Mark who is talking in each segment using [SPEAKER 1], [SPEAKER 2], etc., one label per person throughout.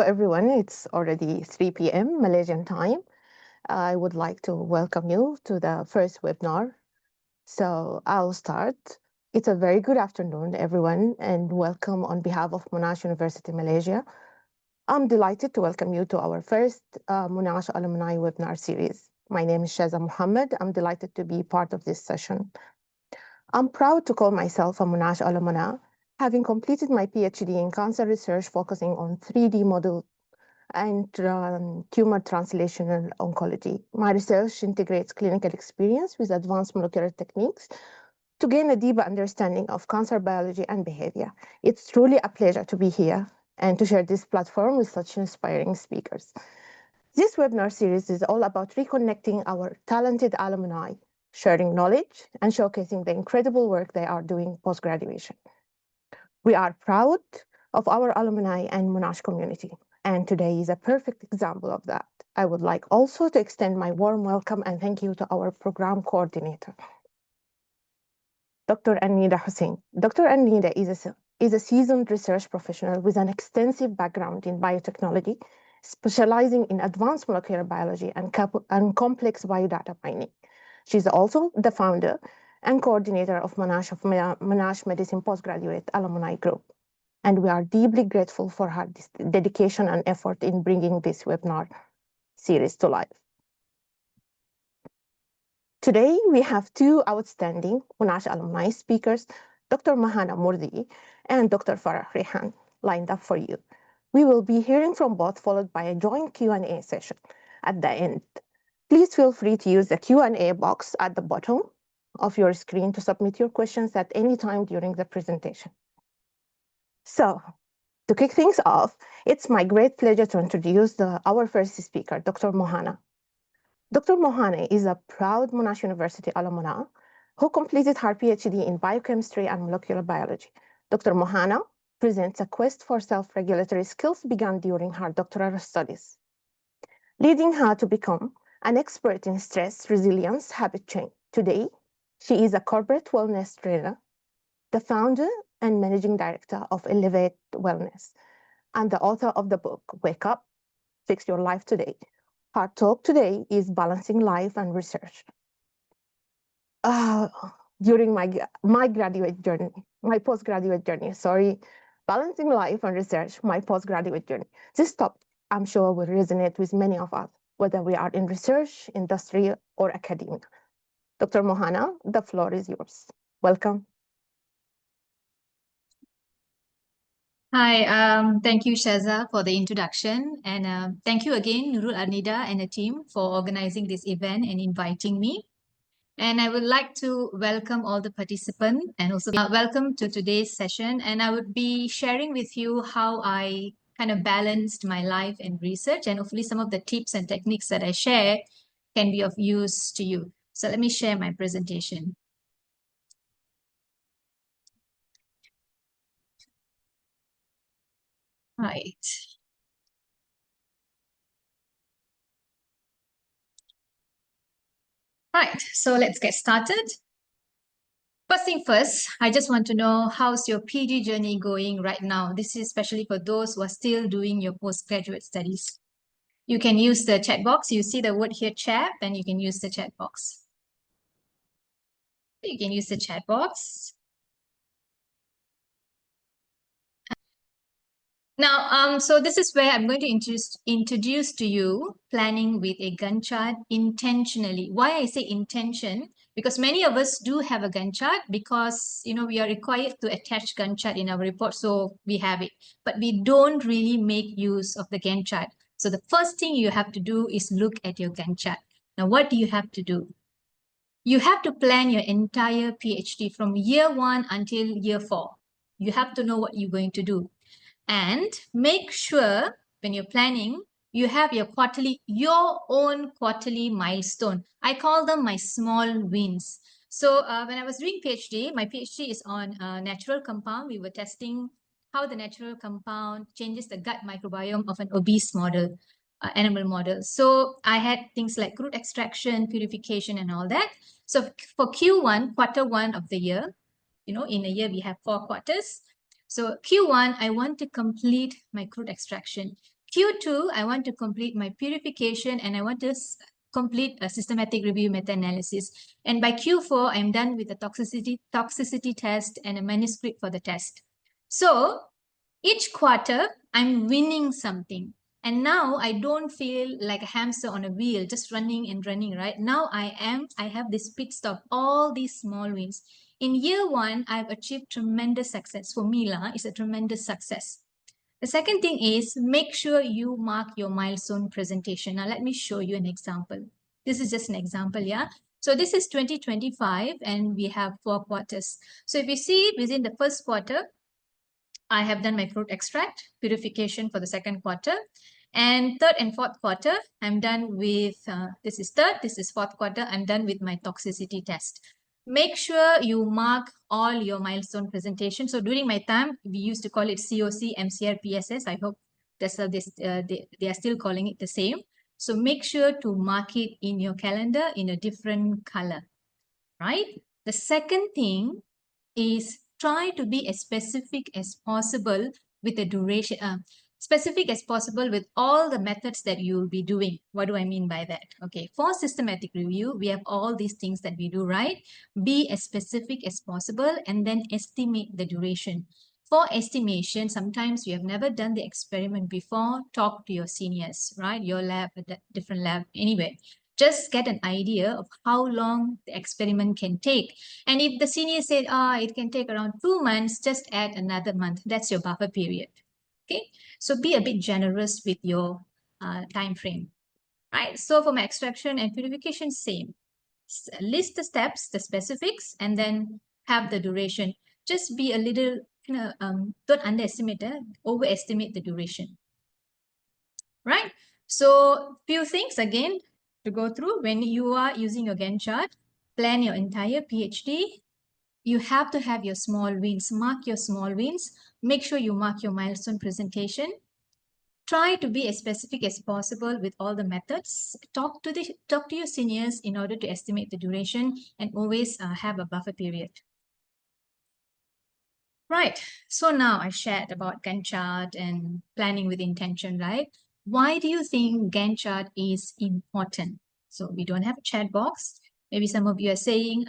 [SPEAKER 1] everyone. It's already 3 p.m. Malaysian time. I would like to welcome you to the first webinar. So I'll start. It's a very good afternoon, everyone, and welcome on behalf of Monash University, Malaysia. I'm delighted to welcome you to our first Monash Alumni Webinar Series. My name is Shaza Mohamed. I'm delighted to be part of this session. I'm proud to call myself a Monash alumna, having completed my PhD in cancer research focusing on 3D model and tumor translational oncology. My research integrates clinical experience with advanced molecular techniques to gain a deeper understanding of cancer biology and behavior. It's truly a pleasure to be here and to share this platform with such inspiring speakers. This webinar series is all about reconnecting our talented alumni, sharing knowledge, and showcasing the incredible work they are doing post-graduation. We are proud of our alumni and Monash community, and today is a perfect example of that. I would like also to extend my warm welcome and thank you to our program coordinator, Dr. Arneida Husin. Dr. Arneida is a seasoned research professional with an extensive background in biotechnology, specializing in advanced molecular biology and complex biodata mining. She's also the founder and coordinator of Monash Medicine Postgraduate Alumni Group. And we are deeply grateful for her dedication and effort in bringing this webinar series to life. Today, we have two outstanding Monash alumni speakers, Dr. Moorthy and Dr. Farah Rehan, lined up for you. We will be hearing from both, followed by a joint Q&A session at the end. Please feel free to use the Q&A box at the bottom of your screen to submit your questions at any time during the presentation. So, to kick things off, it's my great pleasure to introduce our first speaker, Dr. Mohanambal. Dr. Mohamed is a proud Monash University alumna who completed her PhD in biochemistry and molecular biology. Dr. Mohanambal presents a quest for self-regulatory skills began during her doctoral studies, leading her to become an expert in stress, resilience, habit change. Today, she is a corporate wellness trainer, the founder and managing director of Elevate Wellness, and the author of the book, Wake Up, Fix Your Life Today. Her talk today is balancing life and research. During my graduate journey, my postgraduate journey, balancing life and research, my postgraduate journey. This topic, I'm sure, will resonate with many of us, whether we are in research, industry, or academia. Dr. Mohanambal, the floor is yours. Welcome.
[SPEAKER 2] Hi, thank you, Shaza, for the introduction. And thank you again, Nurul, Arneida, and the team for organizing this event and inviting me. And I would like to welcome all the participants and also welcome to today's session. And I would be sharing with you how I kind of balanced my life and research, and hopefully some of the tips and techniques that I share can be of use to you. So let me share my presentation. Right. Right, so let's get started. First thing first, I just want to know how's your PhD journey going right now. This is especially for those who are still doing your postgraduate studies. You can use the chat box. You see the word here, chat, then you can use the chat box. You can use the chat box. Now, so this is where I'm going to introduce to you planning with a Gantt chart intentionally. Why I say intention? Because many of us do have a Gantt chart because, you know, we are required to attach Gantt chart in our report, so we have it. But we don't really make use of the Gantt chart. So the first thing you have to do is look at your Gantt chart. Now, what do you have to do? You have to plan your entire PhD from year 1 until year 4. You have to know what you're going to do. And make sure when you're planning, you have your own quarterly milestone. I call them my small wins. So when I was doing PhD, my PhD is on natural compound. We were testing how the natural compound changes the gut microbiome of an obese model, animal model. So I had things like crude extraction, purification, and all that. So for Q1, quarter 1 of the year, you know, in a year we have 4 quarters. So Q1, I want to complete my crude extraction. Q2, I want to complete my purification and I want to complete a systematic review meta-analysis. And by Q4, I'm done with the toxicity test and a manuscript for the test. So each quarter, I'm winning something. And now I don't feel like a hamster on a wheel, just running and running, right? Now I have this pit stop, all these small wins. In year one, I've achieved tremendous success. For me, it's a tremendous success. The second thing is make sure you mark your milestone presentation. Now, let me show you an example. This is just an example, yeah? So this is 2025 and we have 4 quarters. So if you see within the first quarter, I have done my fruit extract purification for the second quarter. And third and fourth quarter, I'm done with, this is third, this is fourth quarter, I'm done with my toxicity test. Make sure you mark all your milestone presentation. So during my time, we used to call it COC, MCR, PSS. I hope that's they are still calling it the same. So make sure to mark it in your calendar in a different color, right? The second thing is try to be as specific as possible with the duration, specific as possible with all the methods that you'll be doing. What do I mean by that? Okay, for systematic review, we have all these things that we do, right? Be as specific as possible and then estimate the duration. For estimation, sometimes you have never done the experiment before, talk to your seniors, right? Your lab, a different lab, anyway. Just get an idea of how long the experiment can take. And if the senior said, it can take around 2 months, just add another month. That's your buffer period. Okay, so be a bit generous with your time frame, right? So for my extraction and purification, same. List the steps, the specifics, and then have the duration. Just be a little, don't underestimate, overestimate the duration, right? So few things again to go through when you are using your Gantt chart. Plan your entire PhD. You have to have your small wins. Mark your small wins. Make sure you mark your milestone presentation. Try to be as specific as possible with all the methods. Talk to your seniors in order to estimate the duration, and always have a buffer period. Right. So now I shared about Gantt chart and planning with intention, right? Why do you think Gantt chart is important? So we don't have a chat box. Maybe some of you are saying,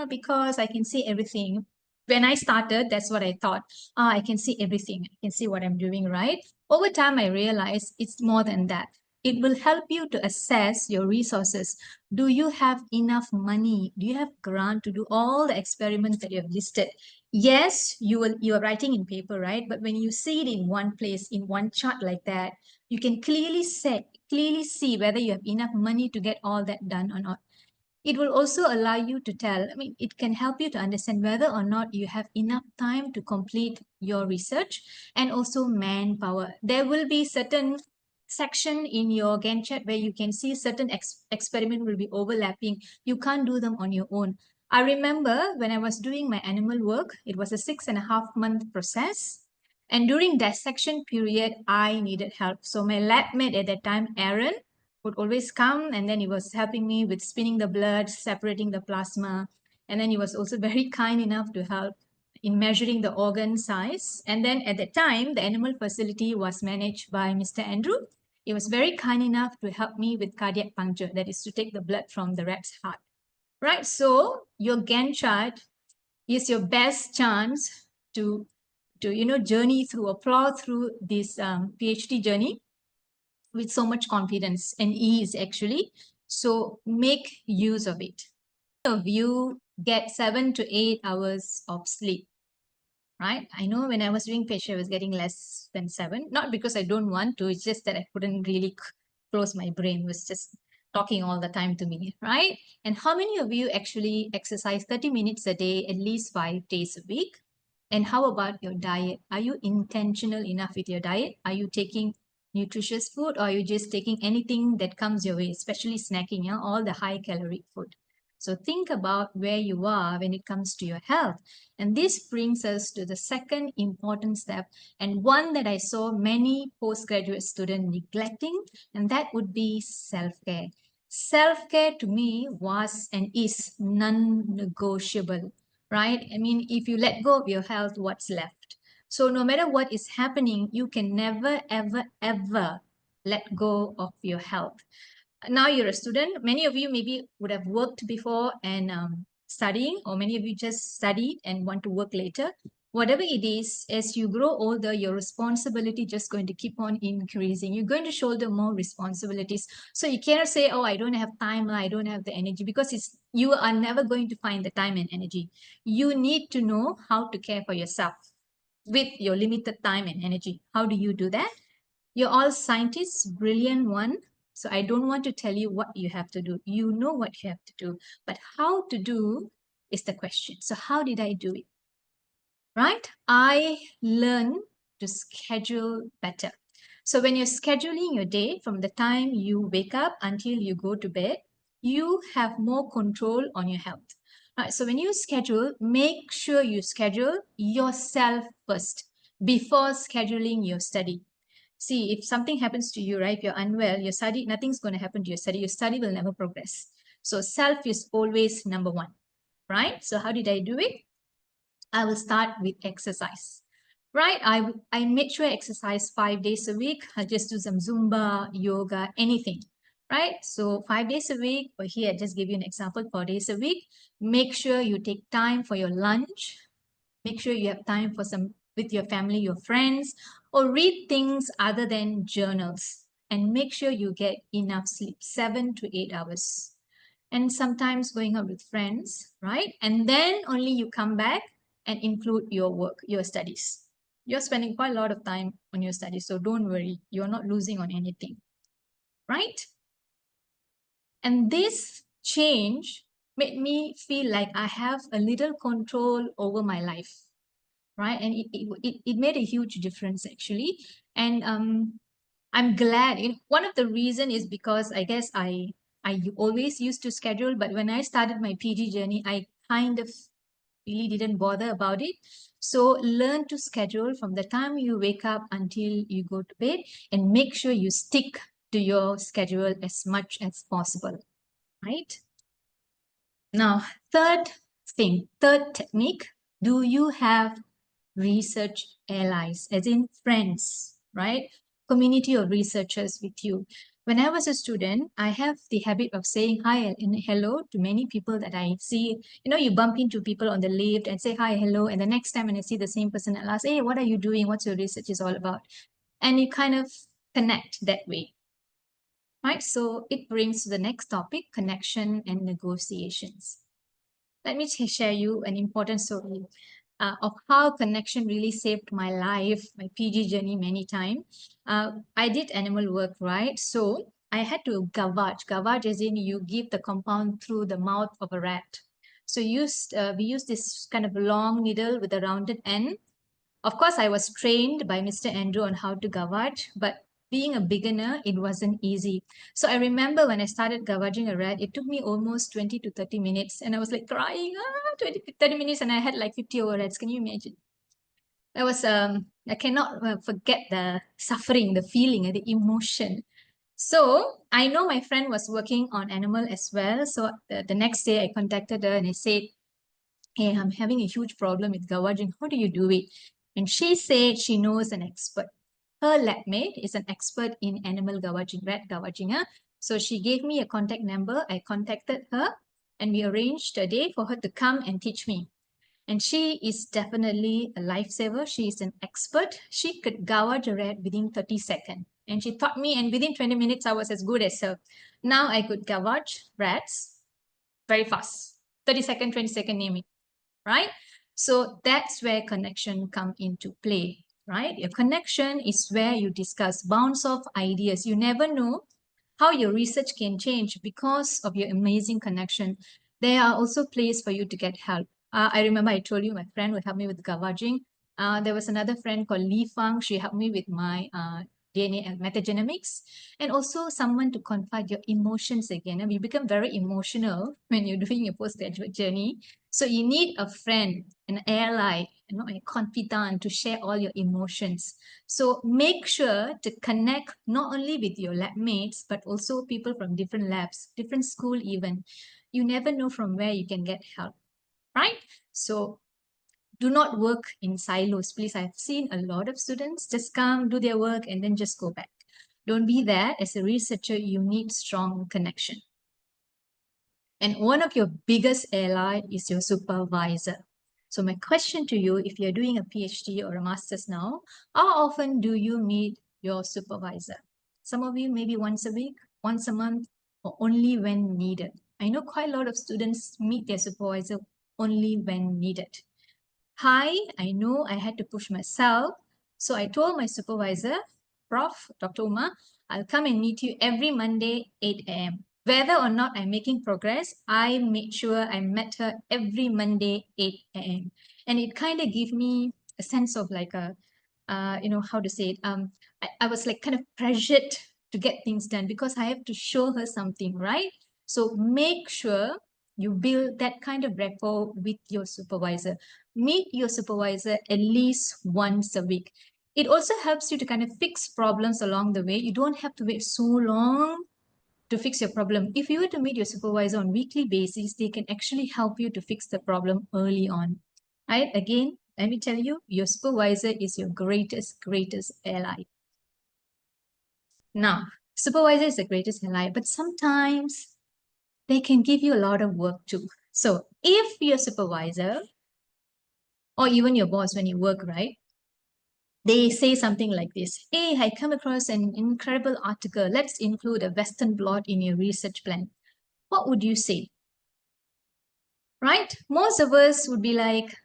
[SPEAKER 2] because I can see everything. When I started, that's what I thought. I can see everything. I can see what I'm doing, right? Over time, I realized it's more than that. It will help you to assess your resources. Do you have enough money? Do you have grant to do all the experiments that you have listed? Yes, you are writing in paper, right? But when you see it in one place, in one chart like that, you can clearly see whether you have enough money to get all that done or not. It will also allow you to tell, it can help you to understand whether or not you have enough time to complete your research, and also manpower. There will be certain section in your Gantt chart where you can see certain experiment will be overlapping. You can't do them on your own. I remember when I was doing my animal work, it was a 6.5 month process. And during dissection period, I needed help. So my lab mate at that time, Aaron, would always come, and then he was helping me with spinning the blood, separating the plasma. And then he was also very kind enough to help in measuring the organ size. And then at that time, the animal facility was managed by Mr. Andrew. He was very kind enough to help me with cardiac puncture, that is to take the blood from the rat's heart. Right, so your Gantt chart is your best chance to journey through or plow through this PhD journey with so much confidence and ease, actually. So make use of it. Of you get 7 to 8 hours of sleep, right? I know when I was doing PhD, I was getting less than 7. Not because I don't want to, it's just that I couldn't really close my brain. It was just talking all the time to me, right? And how many of you actually exercise 30 minutes a day, at least 5 days a week? And how about your diet? Are you intentional enough with your diet? Are you taking nutritious food, or are you just taking anything that comes your way, especially snacking, all the high calorie food? So think about where you are when it comes to your health. And this brings us to the second important step, and one that I saw many postgraduate students neglecting, and that would be self-care. Self-care to me was and is non-negotiable, right? If you let go of your health, what's left? So no matter what is happening, you can never, ever, ever let go of your health. Now you're a student. Many of you maybe would have worked before and studying, or many of you just studied and want to work later. Whatever it is, as you grow older, your responsibility just going to keep on increasing. You're going to shoulder more responsibilities. So you cannot say, oh, I don't have time, I don't have the energy, because you are never going to find the time and energy. You need to know how to care for yourself with your limited time and energy. How do you do that? You're all scientists, brilliant one. So I don't want to tell you what you have to do. You know what you have to do, but how to do is the question. So how did I do it? Right? I learned to schedule better. So when you're scheduling your day from the time you wake up until you go to bed, you have more control on your health. Right? So when you schedule, make sure you schedule yourself first before scheduling your study. See, if something happens to you, right, if you're unwell, your study, nothing's going to happen to your study. Your study will never progress. So self is always number one, right? So how did I do it? I will start with exercise, right? I made sure I exercise 5 days a week. I'll just do some Zumba, yoga, anything, right? So 5 days a week, or here, I just give you an example, 4 days a week. Make sure you take time for your lunch. Make sure you have time for some with your family, your friends, or read things other than journals. And make sure you get enough sleep, 7 to 8 hours. And sometimes going out with friends, right? And then only you come back and include your work, your studies. You're spending quite a lot of time on your studies, so don't worry, you're not losing on anything, right? And this change made me feel like I have a little control over my life, right? And it made a huge difference actually. And I'm glad. One of the reason is because I guess I always used to schedule, but when I started my PG journey, I kind of really didn't bother about it. So learn to schedule from the time you wake up until you go to bed, and make sure you stick to your schedule as much as possible, right? Now, third technique, do you have research allies, as in friends, right? Community of researchers with you. When I was a student, I have the habit of saying hi and hello to many people that I see. You bump into people on the lift and say hi, hello. And the next time when I see the same person, I'll ask, hey, what are you doing? What's your research is all about? And you kind of connect that way, right? So it brings to the next topic, connection and negotiations. Let me share you an important story of how connection really saved my life, my PG journey many times. I did animal work, right? So I had to gavage. Gavage as in you give the compound through the mouth of a rat. So we used this kind of long needle with a rounded end. Of course, I was trained by Mr. Andrew on how to gavage, but being a beginner, it wasn't easy. So I remember when I started gavaging a rat, it took me almost 20 to 30 minutes, and I was like crying, 20 to 30 minutes, and I had like 50 over rats. Can you imagine? That was, I cannot forget the suffering, the feeling, and the emotion. So I know my friend was working on animal as well. So the next day I contacted her and I said, hey, I'm having a huge problem with gavaging. How do you do it? And she said she knows an expert. Her lab mate is an expert in animal gavaging, rat gavaging. So she gave me a contact number. I contacted her and we arranged a day for her to come and teach me. And she is definitely a lifesaver. She is an expert. She could gavage a rat within 30 seconds. And she taught me, and within 20 minutes, I was as good as her. Now I could gavage rats very fast. 30 seconds, 20 seconds, name it, right? So that's where connection come into play, right? Your connection is where you discuss bounce off ideas. You never know how your research can change because of your amazing connection. There are also places for you to get help. I remember I told you my friend would help me with gavaging. There was another friend called Li Fang. She helped me with my DNA and metagenomics, and also someone to confide your emotions again. And you become very emotional when you're doing your postgraduate journey. So you need a friend, an ally, a confidant to share all your emotions. So make sure to connect not only with your lab mates, but also people from different labs, different school even. You never know from where you can get help, right? So Do not work in silos, please. I've seen a lot of students just come, do their work, and then just go back. Don't be there. As a researcher, you need strong connection. And one of your biggest ally is your supervisor. So my question to you, if you're doing a PhD or a master's now, how often do you meet your supervisor? Some of you maybe once a week, once a month, or only when needed. I know quite a lot of students meet their supervisor only when needed. Hi, I know I had to push myself. So I told my supervisor, Prof. Dr. Uma, I'll come and meet you every Monday, 8 a.m. Whether or not I'm making progress, I made sure I met her every Monday, 8 a.m. And it kind of gave me a sense of like a, how to say it. I was like kind of pressured to get things done because I have to show her something, right? So make sure you build that kind of rapport with your supervisor. Meet your supervisor at least once a week. It also helps you to kind of fix problems along the way. You don't have to wait so long to fix your problem. If you were to meet your supervisor on weekly basis, they can actually help you to fix the problem early on. Right? Again, let me tell you, your supervisor is your greatest ally. Now, supervisor is the greatest ally, but sometimes they can give you a lot of work too. So if your supervisor or even your boss when you work, right, they say something like this: hey, I come across an incredible article. Let's include a Western blot in your research plan. What would you say? Right? Most of us would be like,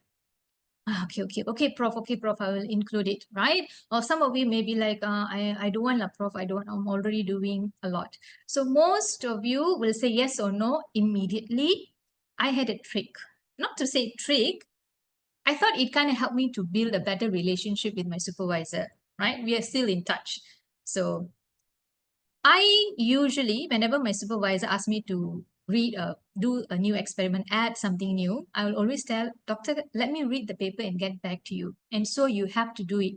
[SPEAKER 2] okay, prof, I will include it, right? Or some of you may be like, I don't want, prof, I'm already doing a lot. So most of you will say yes or no immediately. I had a trick. Not to say trick, I thought it kind of helped me to build a better relationship with my supervisor, right? We are still in touch. So I usually, whenever my supervisor asks me to do a new experiment, add something new, I will always tell, doctor, let me read the paper and get back to you. And so you have to do it.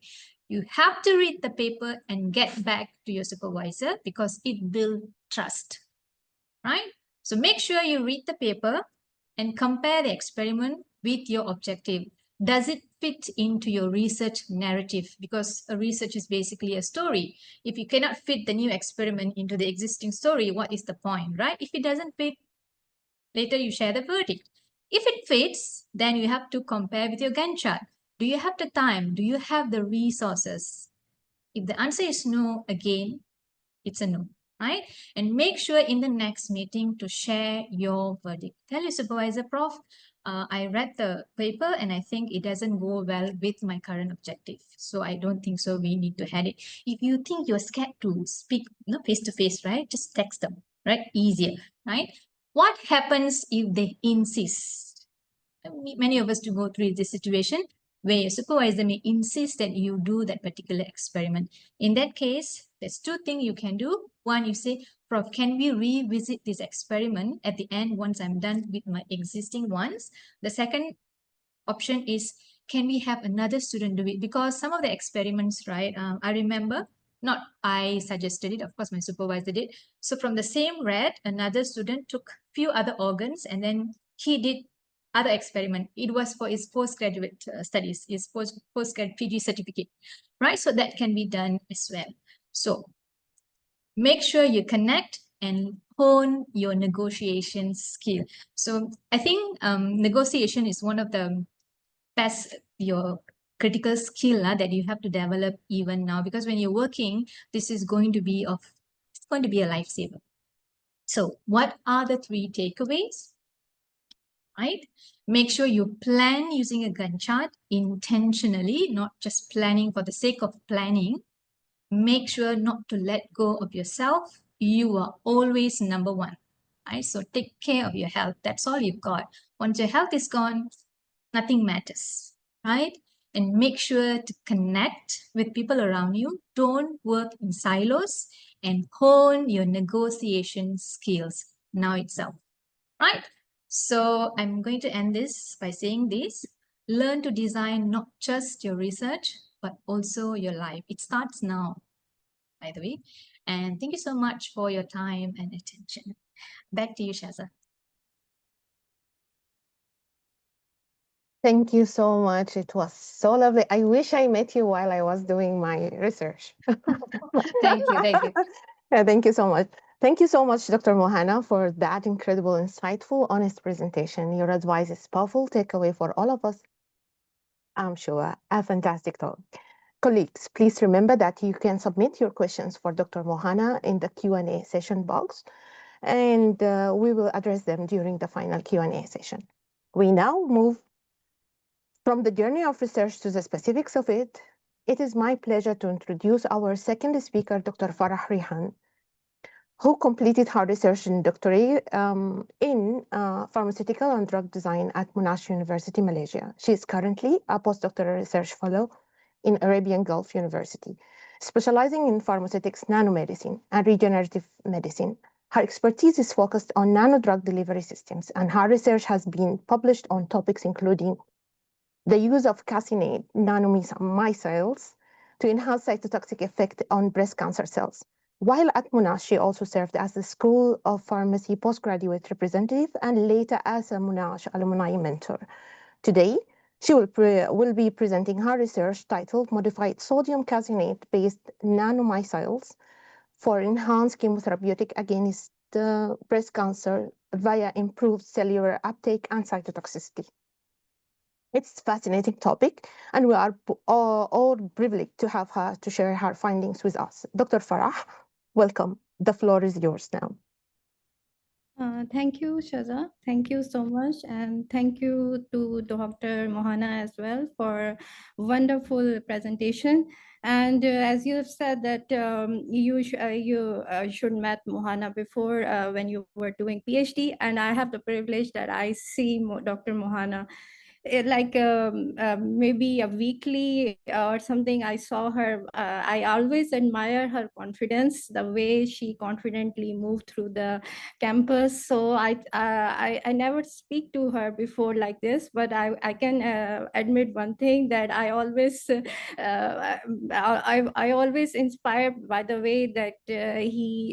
[SPEAKER 2] You have to read the paper and get back to your supervisor because it builds trust, right? So make sure you read the paper and compare the experiment with your objective. Does it fit into your research narrative? Because a research is basically a story. If you cannot fit the new experiment into the existing story, what is the point, right? If it doesn't fit, later you share the verdict. If it fits, then you have to compare with your Gantt chart. Do you have the time? Do you have the resources? If the answer is no, again, it's a no, right? And make sure in the next meeting to share your verdict. Tell your supervisor, Prof, I read the paper and I think it doesn't go well with my current objective. So I don't think so. We need to have it. If you think you're scared to speak face to face, right? Just text them, right? Easier, right? What happens if they insist? Many of us do go through this situation where your supervisor may insist that you do that particular experiment. In that case, there's two things you can do. One, you say, Prof, can we revisit this experiment at the end once I'm done with my existing ones? The second option is, can we have another student do it? Because some of the experiments, right, I remember, not I suggested it, of course my supervisor did. So from the same rat, another student took few other organs and then he did other experiment. It was for his postgraduate studies, his postgrad PG certificate, right? So that can be done as well. So make sure you connect and hone your negotiation skill. So I think negotiation is one of the best, your critical skill that you have to develop even now, because when you're working, this is going to be it's going to be a lifesaver. So what are the 3 takeaways? Right? Make sure you plan using a Gantt chart intentionally, not just planning for the sake of planning. Make sure not to let go of yourself. You are always number 1. Right? So take care of your health. That's all you've got. Once your health is gone, nothing matters, right? And make sure to connect with people around you. Don't work in silos and hone your negotiation skills now itself, right? So I'm going to end this by saying this. Learn to design not just your research, but also your life. It starts now, by the way. And thank you so much for your time and attention. Back to you, Shaza.
[SPEAKER 1] Thank you so much. It was so lovely. I wish I met you while I was doing my research.
[SPEAKER 2] Thank you. Thank you.
[SPEAKER 1] Yeah, thank you so much. Thank you so much, Dr. Mohana, for that incredible, insightful, honest presentation. Your advice is powerful takeaway for all of us. I'm sure a fantastic talk. Colleagues, please remember that you can submit your questions for Dr. Mohana in the Q&A session box, and we will address them during the final Q&A session. We now move from the journey of research to the specifics of it. It is my pleasure to introduce our second speaker, Dr. Farah Rehan, who completed her research and doctorate in pharmaceutical and drug design at Monash University, Malaysia. She is currently a postdoctoral research fellow in Arabian Gulf University, specializing in pharmaceutics, nanomedicine, and regenerative medicine. Her expertise is focused on nanodrug delivery systems, and her research has been published on topics including the use of caseinate nanomicelles to enhance cytotoxic effect on breast cancer cells. While at Monash, she also served as the School of Pharmacy postgraduate representative and later as a Monash alumni mentor. Today, she will be presenting her research titled Modified Sodium Caseinate-based Nanomicelles for Enhanced Chemotherapeutic Against Breast Cancer via Improved Cellular Uptake and Cytotoxicity. It's a fascinating topic, and we are all privileged to have her to share her findings with us. Dr. Farah, welcome. The floor is yours now.
[SPEAKER 3] Thank you, Shaza. Thank you so much. And thank you to Dr. Mohana as well for wonderful presentation. And as you have said that you should met Mohana before when you were doing PhD. And I have the privilege that I see Dr. Mohana like maybe a weekly or something. I saw her. I always admire her confidence, the way she confidently moved through the campus. So I never speak to her before like this, but I can admit one thing, that I always I always inspired by the way that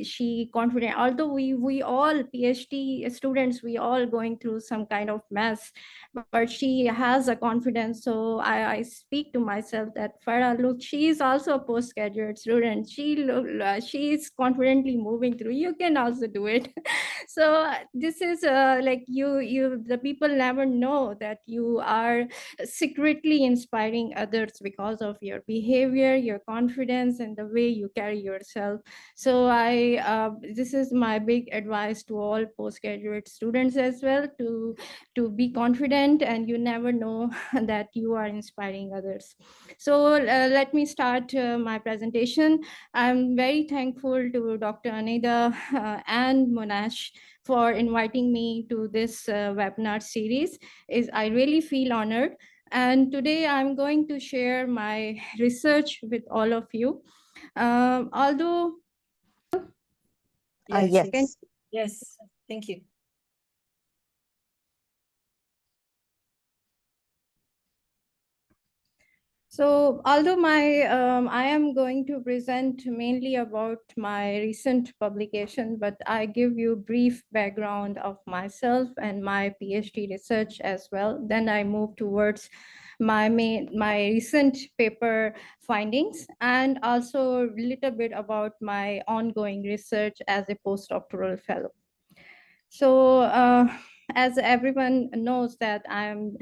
[SPEAKER 3] she confident. Although we all PhD students, we all going through some kind of mess, but she has a confidence. So I speak to myself that Farah, look, she is also a postgraduate student. She is confidently moving through. You can also do it. So this is like the people never know that you are secretly inspiring others because of your behavior, your confidence, and the way you carry yourself. So this is my big advice to all postgraduate students as well, to be confident, and you never know that you are inspiring others. So let me start my presentation. I'm very thankful to Dr. Arneida and Monash for inviting me to this webinar series. I really feel honored. And today I'm going to share my research with all of you. Although,
[SPEAKER 1] Yes.
[SPEAKER 4] Yes, thank you.
[SPEAKER 3] So although I am going to present mainly about my recent publication, but I give you brief background of myself and my PhD research as well. Then I move towards my recent paper findings, and also a little bit about my ongoing research as a postdoctoral fellow. So as everyone knows that I'm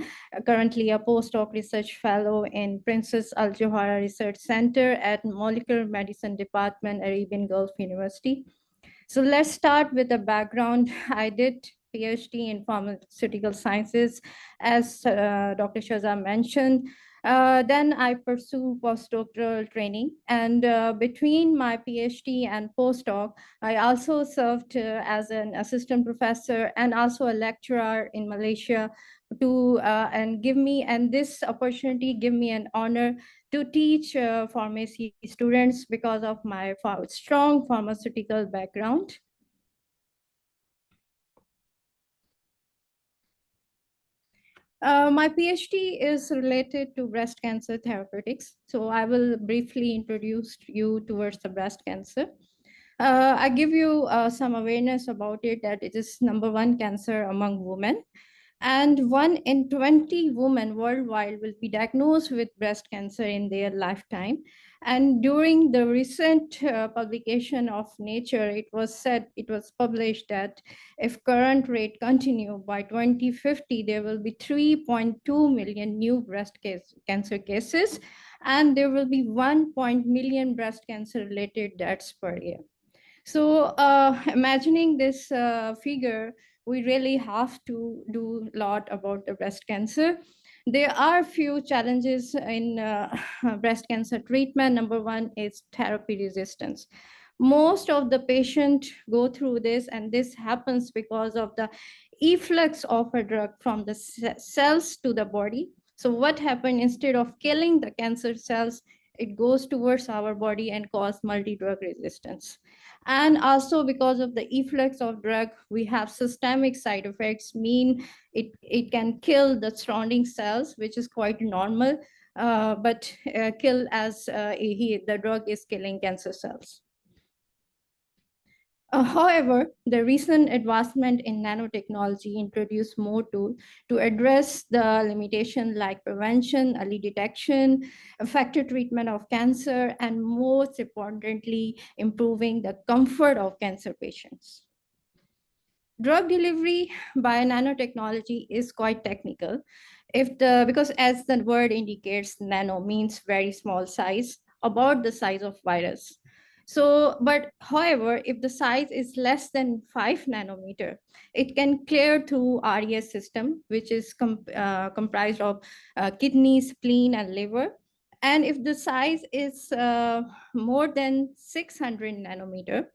[SPEAKER 3] currently a postdoc research fellow in Princess Al Johara Research Center at Molecular Medicine Department, Arabian Gulf University. So let's start with the background. I did PhD in pharmaceutical sciences, as Dr. Shaza mentioned. Then I pursue postdoctoral training, and between my PhD and postdoc, I also served as an assistant professor and also a lecturer in Malaysia and this opportunity give me an honor to teach pharmacy students because of my strong pharmaceutical background. My PhD is related to breast cancer therapeutics. So I will briefly introduce you towards the breast cancer. I give you some awareness about it, that it is #1 cancer among women. And 1 in 20 women worldwide will be diagnosed with breast cancer in their lifetime. And during the recent publication of Nature, it was published that if current rate continue, by 2050, there will be 3.2 million new breast cancer cases, and there will be 1 million breast cancer related deaths per year. So imagining this figure, we really have to do a lot about the breast cancer. There are few challenges in breast cancer treatment. Number one is therapy resistance. Most of the patients go through this, and this happens because of the efflux of a drug from the cells to the body. So what happened, instead of killing the cancer cells, it goes towards our body and cause multi-drug resistance. And also because of the efflux of drug, we have systemic side effects, mean it can kill the surrounding cells, which is quite normal, but kill as the drug is killing cancer cells. However, the recent advancement in nanotechnology introduced more tools to address the limitation like prevention, early detection, effective treatment of cancer, and most importantly, improving the comfort of cancer patients. Drug delivery by nanotechnology is quite technical. Because as the word indicates, nano means very small size, about the size of virus. So, but however, if the size is less than 5 nanometer, it can clear through RES system, which is comprised of kidney, spleen, and liver. And if the size is more than 600 nanometer,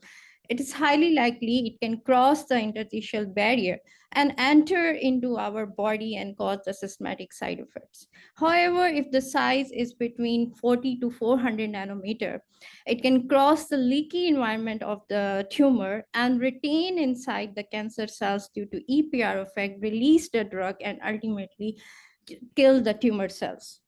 [SPEAKER 3] it is highly likely it can cross the interstitial barrier and enter into our body and cause the systematic side effects. However, if the size is between 40 to 400 nanometer, it can cross the leaky environment of the tumor and retain inside the cancer cells due to EPR effect, release the drug, and ultimately kill the tumor cells.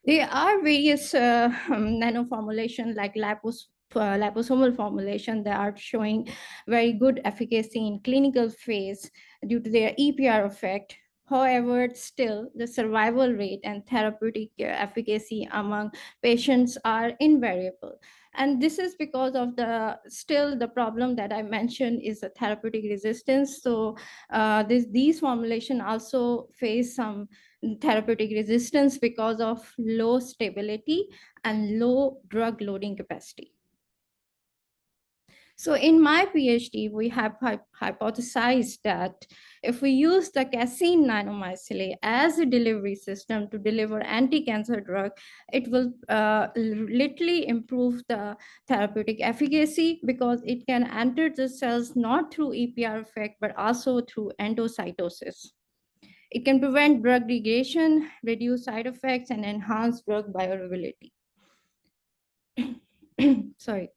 [SPEAKER 3] There are various nanoformulation like liposomal formulation that are showing very good efficacy in clinical phase due to their EPR effect. However, still the survival rate and therapeutic efficacy among patients are invariable. And this is because of the problem that I mentioned is the therapeutic resistance. So these formulation also face some therapeutic resistance because of low stability and low drug loading capacity. So in my PhD, we have hypothesized that if we use the casein nanomycelium as a delivery system to deliver anti-cancer drug, it will literally improve the therapeutic efficacy because it can enter the cells not through EPR effect, but also through endocytosis. It can prevent drug degradation, reduce side effects, and enhance drug bioavailability. Sorry.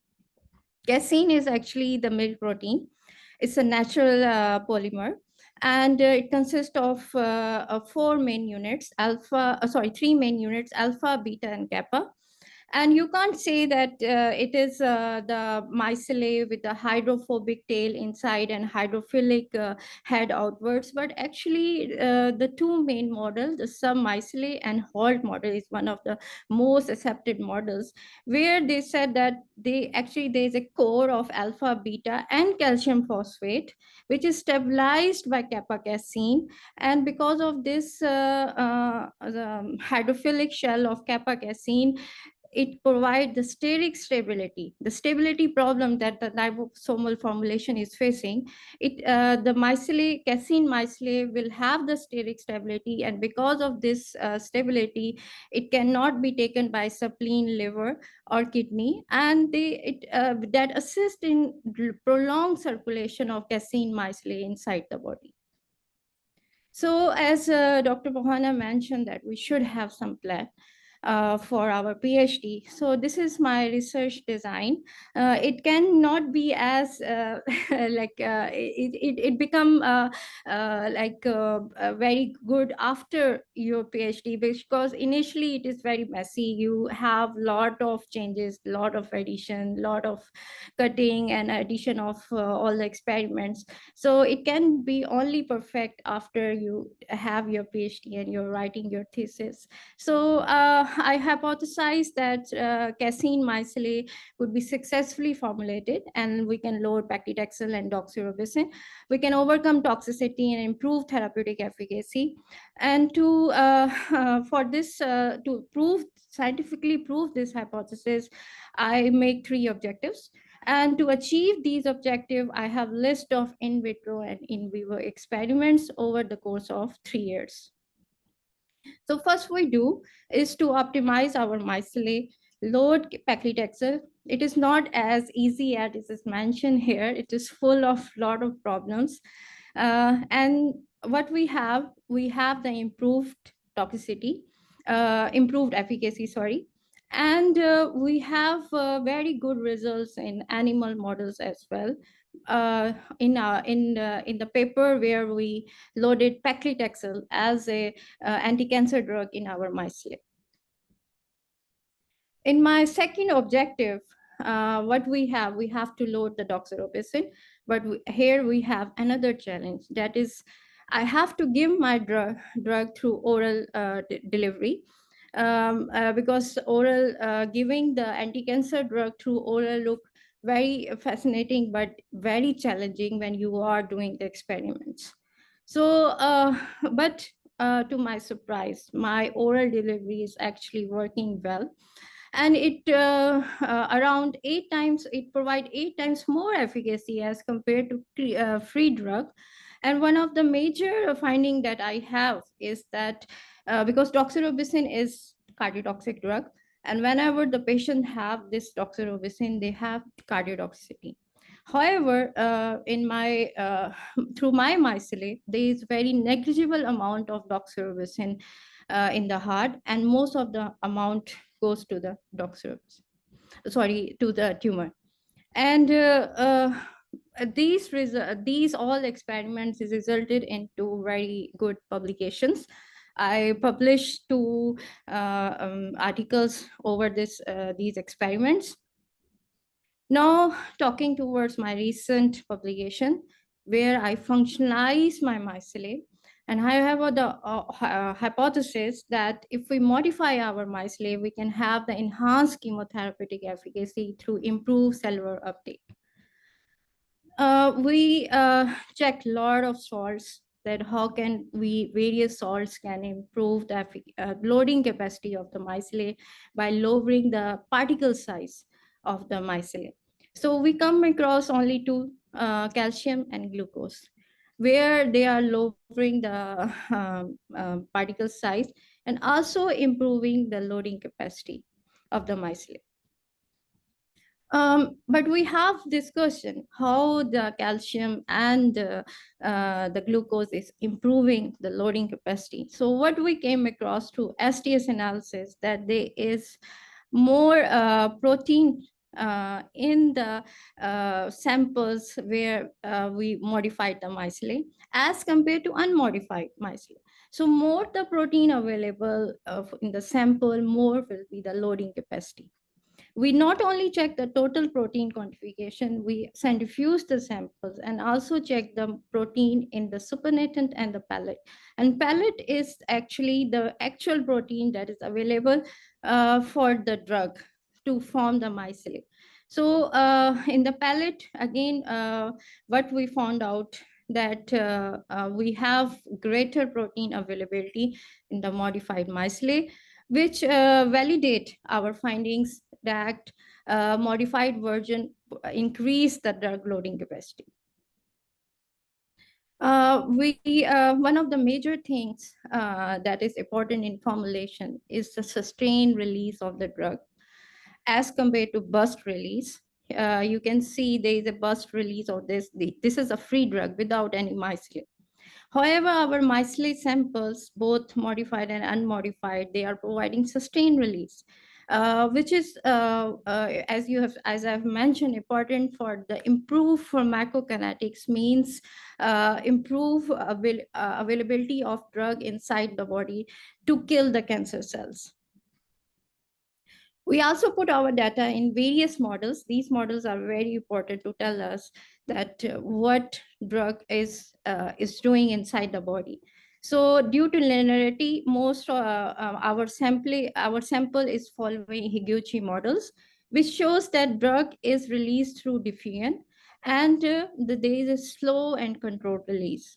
[SPEAKER 3] Casein is actually the milk protein. It's a natural polymer, and it consists of 3 main units, alpha, beta, and kappa. And you can't say that it is the mycelium with the hydrophobic tail inside and hydrophilic head outwards, but actually the two main models, the submycelium and Holt model, is one of the most accepted models, where they said that there's a core of alpha, beta, and calcium phosphate, which is stabilized by kappa casein. And because of this the hydrophilic shell of kappa casein, it provides the steric stability, the stability problem that the liposomal formulation is facing. The casein mycelium will have the steric stability, and because of this stability, it cannot be taken by spleen, liver, or kidney, and that assist in prolonged circulation of casein mycelium inside the body. So as Dr. Mohana mentioned that we should have some plan. for our PhD. So this is my research design. It cannot be as it become very good after your PhD, because initially it is very messy. You have lot of changes, lot of addition, lot of cutting and addition of all the experiments. So it can be only perfect after you have your PhD and you're writing your thesis. So I hypothesized that casein micelle could be successfully formulated, and we can lower paclitaxel and doxorubicin. We can overcome toxicity and improve therapeutic efficacy. And for this, to scientifically prove this hypothesis, I make 3 objectives. And to achieve these objectives, I have list of in vitro and in vivo experiments over the course of 3 years. So first we do is to optimize our micelle, load paclitaxel. It is not as easy as it is mentioned here. It is full of lot of problems. And what we have the improved toxicity, improved efficacy, sorry. And we have very good results in animal models as well. In the paper where we loaded paclitaxel as a anti-cancer drug in our micelle. In my second objective, what we have to load the doxorubicin, but here we have another challenge. That is, I have to give my drug through oral delivery. Because oral giving the anti-cancer drug through oral look very fascinating, but very challenging when you are doing the experiments. So, but to my surprise, my oral delivery is actually working well. And it around 8 times, it provides 8 times more efficacy as compared to free drug. And one of the major finding that I have is that because doxorubicin is cardiotoxic drug, and whenever the patient have this doxorubicin, they have cardiotoxicity. However, in my through my micelle, there is very negligible amount of doxorubicin in the heart, and most of the amount goes to the doxorubicin, sorry, to the tumor. And these all experiments resulted into very good publications. I published 2 articles over these experiments. Now, talking towards my recent publication, where I functionalize my micelle, and I have the hypothesis that if we modify our micelle, we can have the enhanced chemotherapeutic efficacy through improved cellular uptake. We checked a lot of salts, that how can various salts can improve the loading capacity of the micelle by lowering the particle size of the micelle. So we come across only 2, calcium and glucose, where they are lowering the particle size and also improving the loading capacity of the micelle. But we have discussion how the calcium and the glucose is improving the loading capacity. So what we came across through STS analysis, that there is more protein in the samples where we modified the micelle as compared to unmodified micelle. So more the protein available in the sample, more will be the loading capacity. We not only check the total protein quantification, we centrifuge the samples and also check the protein in the supernatant and the pellet. And pellet is actually the actual protein that is available for the drug to form the micelle. So in the pellet, again, what we found out that we have greater protein availability in the modified micelle, which validate our findings that modified version increase the drug loading capacity. One of the major things that is important in formulation is the sustained release of the drug as compared to burst release. You can see there is a burst release of this. This is a free drug without any micelle. However, our mycelate samples, both modified and unmodified, they are providing sustained release, which is, as I've mentioned, important for the improved pharmacokinetics, means availability of drug inside the body to kill the cancer cells. We also put our data in various models. These models are very important to tell us that what drug is doing inside the body. So due to linearity, most our sample is following Higuchi models, which shows that drug is released through diffusion, and there is a slow and controlled release.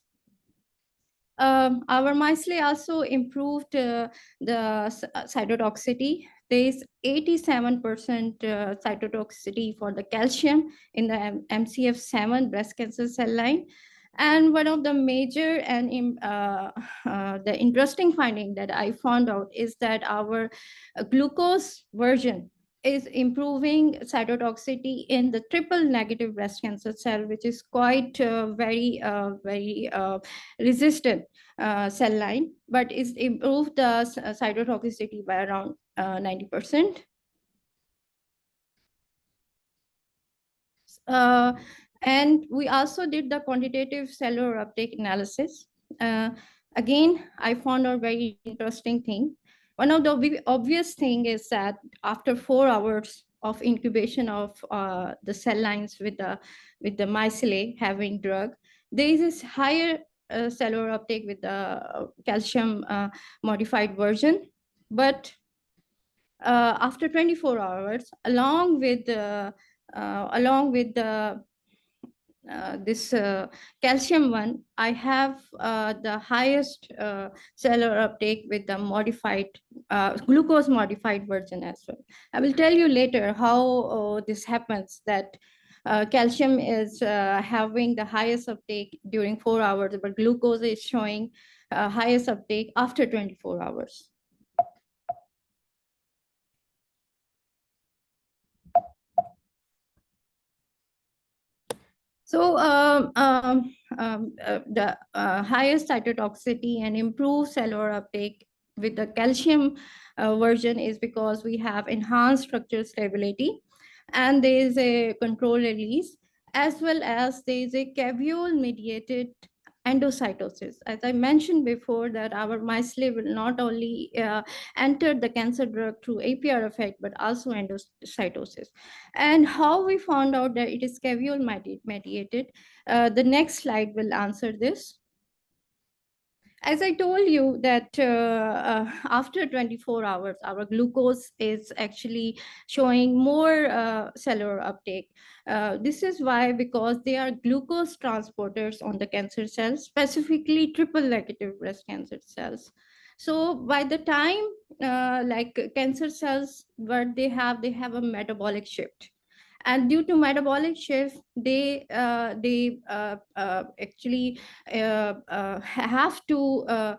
[SPEAKER 3] Our mycelate also improved the cytotoxicity. There is 87% cytotoxicity for the calcium in the MCF7 breast cancer cell line. And one of the major and the interesting finding that I found out is that our glucose version is improving cytotoxicity in the triple negative breast cancer cell, which is quite very resistant cell line, but it's improved the cytotoxicity by around 90%. And we also did the quantitative cellular uptake analysis. Again, I found a very interesting thing. One of the obvious thing is that after 4 hours of incubation of the cell lines with the mycelate having drug, there is this higher cellular uptake with the calcium modified version. But after 24 hours, along with this calcium one, I have the highest cellular uptake with the modified glucose modified version as well. I will tell you later how this happens, that calcium is having the highest uptake during 4 hours, but glucose is showing highest uptake after 24 hours. So the highest cytotoxicity and improved cellular uptake with the calcium version is because we have enhanced structural stability, and there is a control release, as well as there is a caveole mediated endocytosis. As I mentioned before, that our mycelate will not only enter the cancer drug through APR effect, but also endocytosis. And how we found out that it is caveole mediated, the next slide will answer this. As I told you that after 24 hours, our glucose is actually showing more cellular uptake. This is why, because they are glucose transporters on the cancer cells, specifically triple negative breast cancer cells. So by the time like cancer cells, what they have a metabolic shift. And due to metabolic shift, they actually have to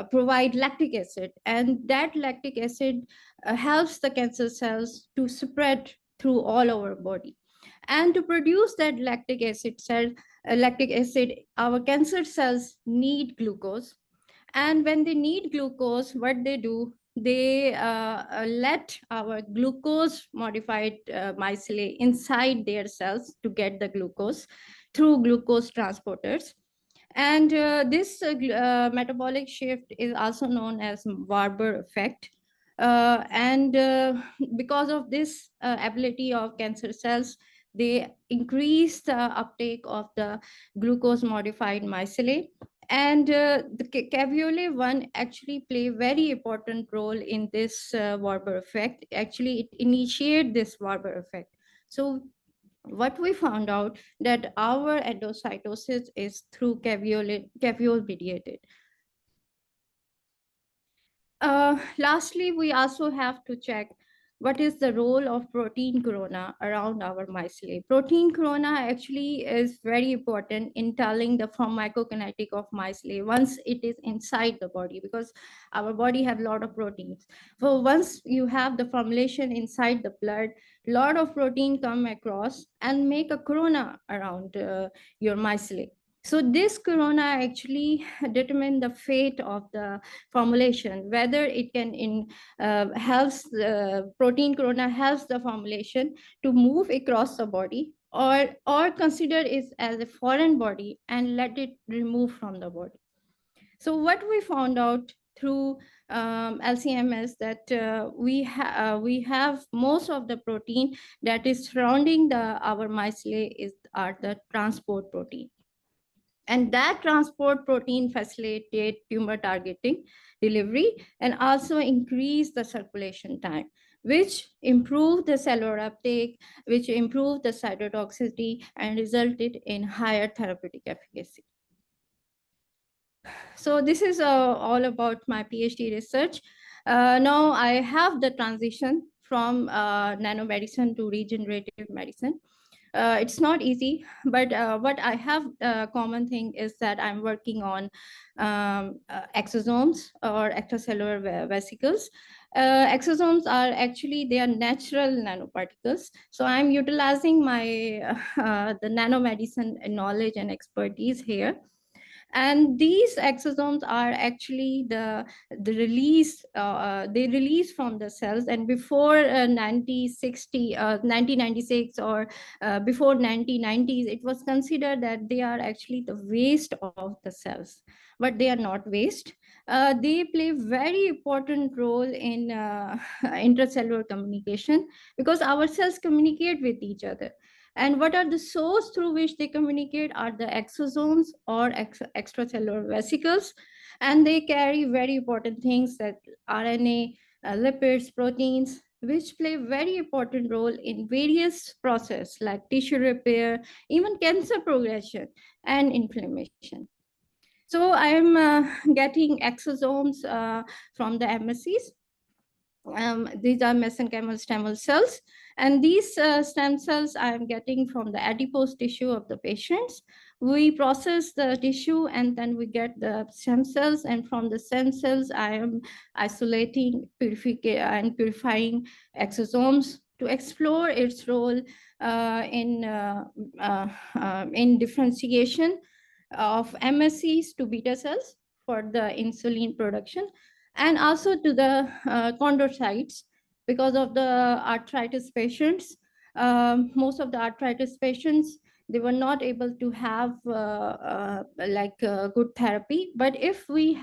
[SPEAKER 3] provide lactic acid, and that lactic acid helps the cancer cells to spread through all our body. And to produce that lactic acid, our cancer cells need glucose. And when they need glucose, what they do, they let our glucose modified mycelate inside their cells to get the glucose through glucose transporters. And this metabolic shift is also known as Warburg effect. Because of this ability of cancer cells, they increase the uptake of the glucose modified mycelate. And the caveole one actually play very important role in this Warburg effect. Actually, it initiates this Warburg effect. So what we found out, that our endocytosis is through caveole mediated. Lastly, we also have to check what is the role of protein corona around our mycelate. Protein corona actually is very important in telling the pharmacokinetic of mycelate once it is inside the body, because our body has a lot of proteins. So once you have the formulation inside the blood, a lot of protein come across and make a corona around your mycelate. So this corona actually determine the fate of the formulation, whether it can helps protein corona helps the formulation to move across the body, or consider it as a foreign body and let it remove from the body. So what we found out through LCMS that we have most of the protein that is surrounding our mycelium are the transport protein. And that transport protein facilitate tumor targeting, delivery, and also increase the circulation time, which improve the cellular uptake, which improve the cytotoxicity, and resulted in higher therapeutic efficacy. So this is all about my PhD research. Now I have the transition from nanomedicine to regenerative medicine. It's not easy, but what I have common thing is that I'm working on exosomes or extracellular vesicles. Exosomes are actually, they are natural nanoparticles. So I'm utilizing my the nanomedicine knowledge and expertise here. And these exosomes are actually the release, they release from the cells. And before 1996 or before 1990s, it was considered that they are actually the waste of the cells, but they are not waste. They play very important role in intracellular communication, because our cells communicate with each other. And what are the source through which they communicate are the exosomes or extracellular vesicles. And they carry very important things that RNA, lipids, proteins, which play very important role in various processes like tissue repair, even cancer progression and inflammation. So I'm getting exosomes from the MSCs. These are mesenchymal stem cells. And these stem cells I am getting from the adipose tissue of the patients. We process the tissue and then we get the stem cells. And from the stem cells, I am isolating, and purifying exosomes to explore its role in differentiation of MSCs to beta cells for the insulin production, and also to the chondrocytes, because of the arthritis patients. Most of the arthritis patients, they were not able to have good therapy. But if we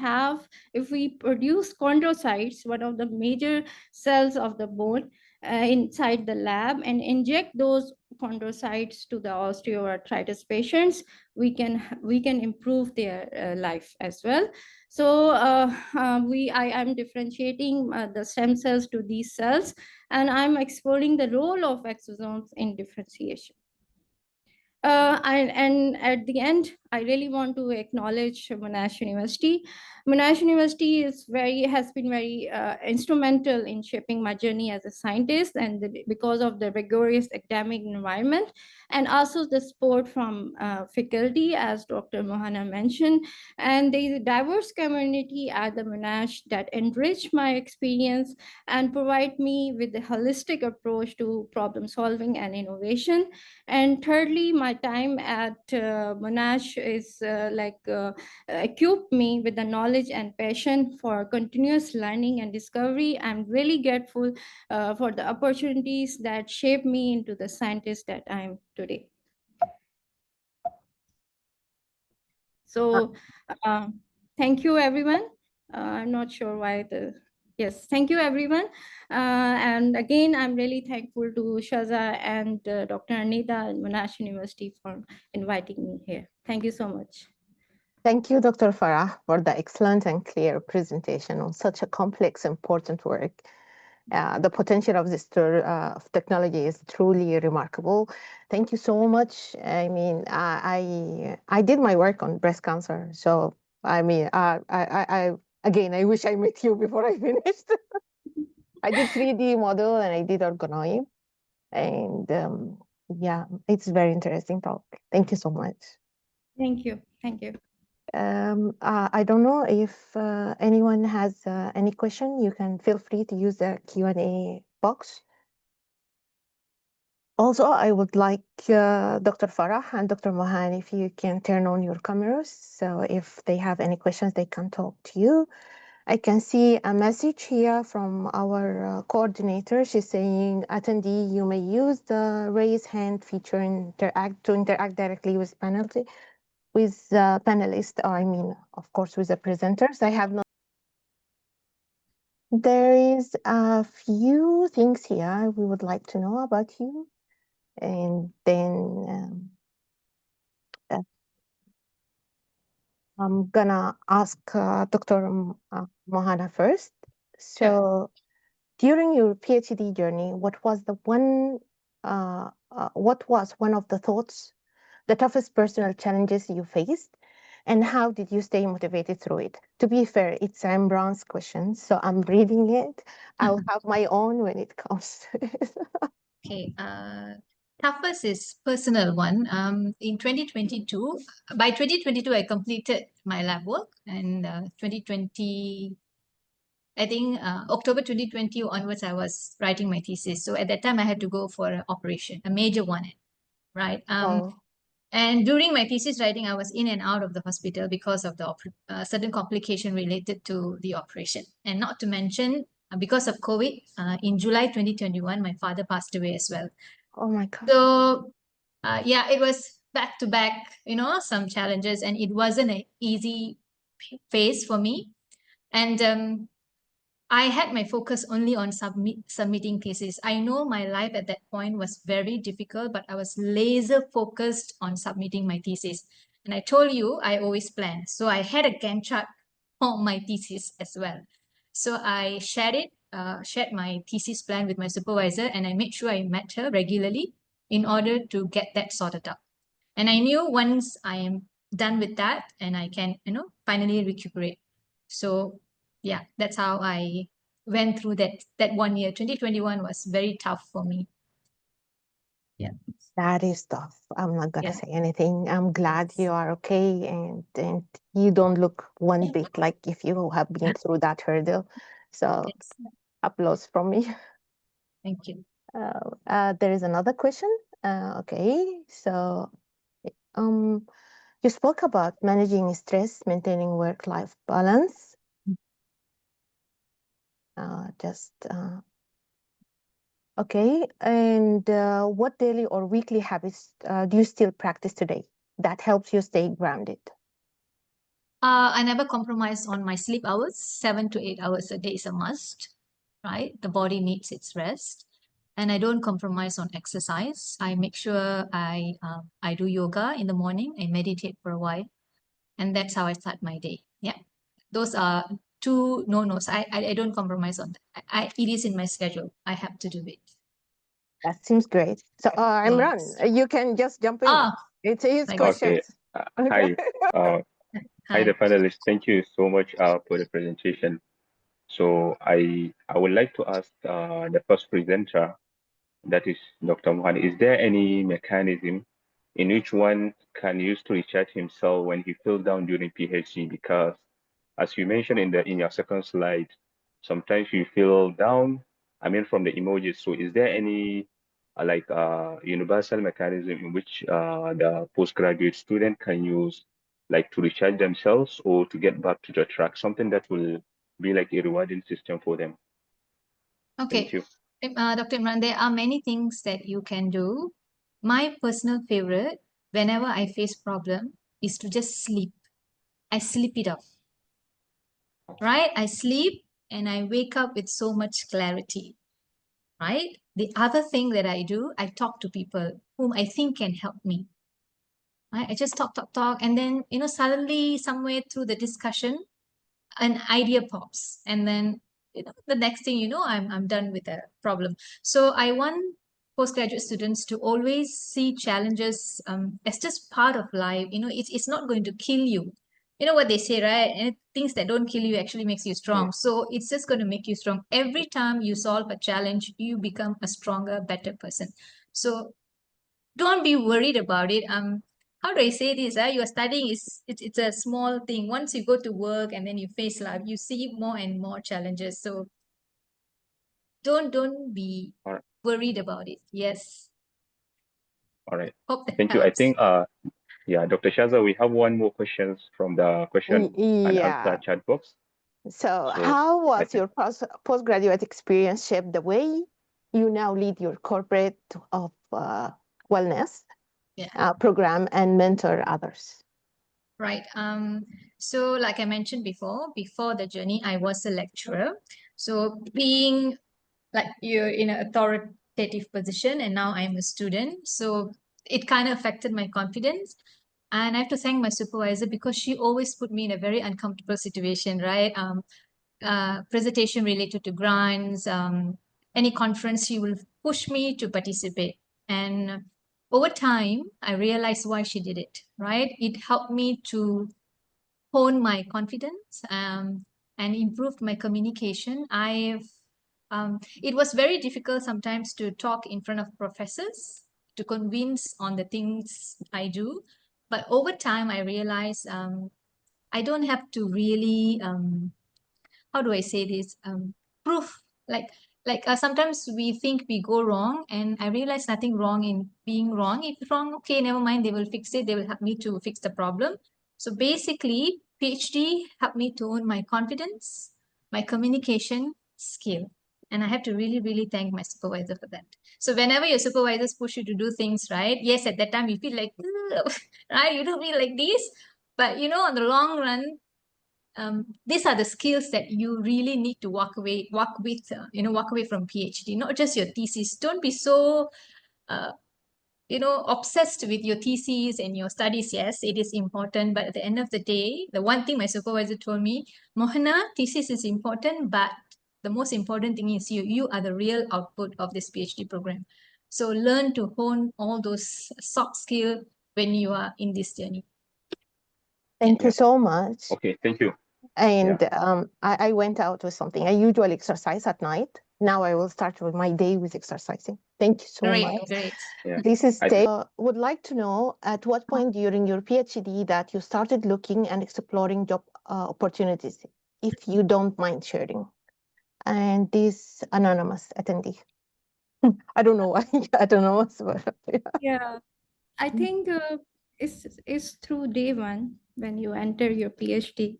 [SPEAKER 3] produce chondrocytes, one of the major cells of the bone, inside the lab, and inject those chondrocytes to the osteoarthritis patients, we can improve their life as well. So I am differentiating the stem cells to these cells, and I'm exploring the role of exosomes in differentiation. And at the end, I really want to acknowledge Monash University. Monash University has been very instrumental in shaping my journey as a scientist, and because of the rigorous academic environment, and also the support from faculty, as Dr. Mohanambal mentioned, and the diverse community at the Monash that enrich my experience and provide me with a holistic approach to problem solving and innovation. And thirdly, my time at Monash is equipped me with the knowledge and passion for continuous learning and discovery. I'm really grateful for the opportunities that shaped me into the scientist that I am today. So thank you, everyone. I'm not sure why yes, thank you, everyone. And again, I'm really thankful to Shaza and Dr. Arneida and Monash University for inviting me here. Thank you so much.
[SPEAKER 1] Thank you, Dr. Farah, for the excellent and clear presentation on such a complex, important work. The potential of this technology is truly remarkable. Thank you so much. I mean, I did my work on breast cancer, so I mean, again, I wish I met you before I finished. I did 3D model and I did organoid, and yeah, it's very interesting talk. Thank you so much.
[SPEAKER 3] Thank you. Thank you.
[SPEAKER 1] I don't know if anyone has any question. You can feel free to use the Q&A box. Also, I would like Dr. Farah and Dr. Mohan, if you can turn on your cameras. So if they have any questions, they can talk to you. I can see a message here from our coordinator. She's saying, attendee, you may use the raise hand feature to interact directly with panelists, or I mean, of course, with the presenters. I have not. There is a few things here we would like to know about you. And then I'm gonna ask Dr. Mohana first. So during your PhD journey, what was one of the the toughest personal challenges you faced, and how did you stay motivated through it? To be fair, it's Imran's question, so I'm reading it. I'll have my own when it comes to it.
[SPEAKER 2] Okay. Toughest is personal one. In 2022, by 2022, I completed my lab work, and 2020, I think October 2020 onwards, I was writing my thesis. So at that time, I had to go for an operation, a major one, right?
[SPEAKER 1] Oh,
[SPEAKER 2] And during my thesis writing, I was in and out of the hospital because of the certain complication related to the operation. And not to mention, because of COVID, in July 2021, my father passed away as well.
[SPEAKER 1] oh my God.
[SPEAKER 2] So yeah, it was back to back, some challenges, and it wasn't an easy phase for me. And I had my focus only on submitting thesis. I know my life at that point was very difficult, but I was laser focused on submitting my thesis. And I told you I always plan. So I had a Gantt chart on my thesis as well. So I shared my thesis plan with my supervisor, and I made sure I met her regularly in order to get that sorted out. And I knew once I am done with that and I can, finally recuperate. So yeah, that's how I went through that 1 year. 2021 was very tough for me. Yeah.
[SPEAKER 1] That is tough. I'm not gonna
[SPEAKER 2] Yeah.
[SPEAKER 1] say anything. I'm glad
[SPEAKER 2] Yes.
[SPEAKER 1] you are okay, and you don't look one bit like if you have been through that hurdle. So
[SPEAKER 2] Yes.
[SPEAKER 1] applause from me.
[SPEAKER 2] Thank you.
[SPEAKER 1] There is another question. Okay, so um, you spoke about managing stress, maintaining work-life balance. Okay, and what daily or weekly habits do you still practice today that helps you stay grounded?
[SPEAKER 2] I never compromise on my sleep hours. 7 to 8 hours a day is a must, right? The body needs its rest. And I don't compromise on exercise. I make sure I do yoga in the morning. I meditate for a while. And that's how I start my day. Yeah. Those are two no-nos. I don't compromise on that. It is in my schedule. I have to do it.
[SPEAKER 1] That seems great. So,
[SPEAKER 2] Yes.
[SPEAKER 1] Imran, you can just jump in.
[SPEAKER 2] Ah,
[SPEAKER 1] It's his
[SPEAKER 2] like
[SPEAKER 1] questions.
[SPEAKER 5] Hi, uh, hi,
[SPEAKER 2] hi.
[SPEAKER 5] the panelists. Thank you so much for the presentation. So I would like to ask the first presenter, that is Dr. Mohan, is there any mechanism in which one can use to recharge himself when he feels down during PhD? Because as you mentioned in your second slide, sometimes you feel down, I mean from the emojis. So is there any universal mechanism in which the postgraduate student can use like to recharge themselves or to get back to the track, something that will be like a rewarding system for them? Thank
[SPEAKER 2] Okay.
[SPEAKER 5] you.
[SPEAKER 2] Dr. Imran, there are many things that you can do. My personal favorite, whenever I face problem, is to just sleep. I sleep it off, right? I sleep and I wake up with so much clarity, right? The other thing that I do, I talk to people whom I think can help me. Right? I just talk, and then, suddenly somewhere through the discussion, an idea pops, and then the next thing I'm done with the problem. So I want postgraduate students to always see challenges as just part of life. It's not going to kill you. You know what they say, right? And things that don't kill you actually makes you strong. So it's just going to make you strong. Every time you solve a challenge, you become a stronger, better person. So don't be worried about it. How do I say this? You are studying it's a small thing. Once you go to work and then you face life, you see more and more challenges. So don't be
[SPEAKER 5] All right.
[SPEAKER 2] worried about it. Yes.
[SPEAKER 5] All right.
[SPEAKER 2] Hope that
[SPEAKER 5] Thank you. I
[SPEAKER 2] helps.
[SPEAKER 5] think, yeah, Dr. Shaza, we have one more questions from the question and answer
[SPEAKER 1] Yeah.
[SPEAKER 5] chat box.
[SPEAKER 1] So,
[SPEAKER 5] So
[SPEAKER 1] how
[SPEAKER 5] I
[SPEAKER 1] was
[SPEAKER 5] think,
[SPEAKER 1] your postgraduate experience shaped the way you now lead your corporate of wellness
[SPEAKER 2] Yeah.
[SPEAKER 1] program and mentor others?
[SPEAKER 2] Right. So like I mentioned before the journey, I was a lecturer. So being like you're in an authoritative position and now I'm a student. So it kind of affected my confidence. And I have to thank my supervisor because she always put me in a very uncomfortable situation, right? Presentation related to grants, any conference, she will push me to participate. And over time, I realized why she did it, right? It helped me to hone my confidence and improved my communication. It was very difficult sometimes to talk in front of professors to convince on the things I do. But over time, I realized I don't have to really how do I say this? Proof sometimes we think we go wrong, and I realize nothing wrong in being wrong. If wrong, okay, never mind. They will fix it. They will help me to fix the problem. So basically, PhD helped me to own my confidence, my communication skill, and I have to really, really thank my supervisor for that. So whenever your supervisors push you to do things, right? Yes, at that time you feel like, right? You don't feel like this, but on the long run, these are the skills that you really need to walk away from PhD, not just your thesis. Don't be so uh, obsessed with your thesis and your studies. Yes, it is important, but at the end of the day, the one thing my supervisor told me, Mohana, thesis is important, but the most important thing is you are the real output of this PhD program. So learn to hone all those soft skills when you are in this journey.
[SPEAKER 1] Thank
[SPEAKER 5] Yeah.
[SPEAKER 1] you so much.
[SPEAKER 5] Okay, thank you.
[SPEAKER 1] And I went out with something. I usually exercise at night. Now I will start with my day with exercising. Thank you so much.
[SPEAKER 2] Great.
[SPEAKER 5] Yeah.
[SPEAKER 1] This is
[SPEAKER 5] I
[SPEAKER 1] Dave. Would like to know at what point during your PhD that you started looking and exploring job opportunities, if you don't mind sharing. And this anonymous attendee. I don't know why anonymous, but
[SPEAKER 3] Yeah, I think it's through day one when you enter your PhD.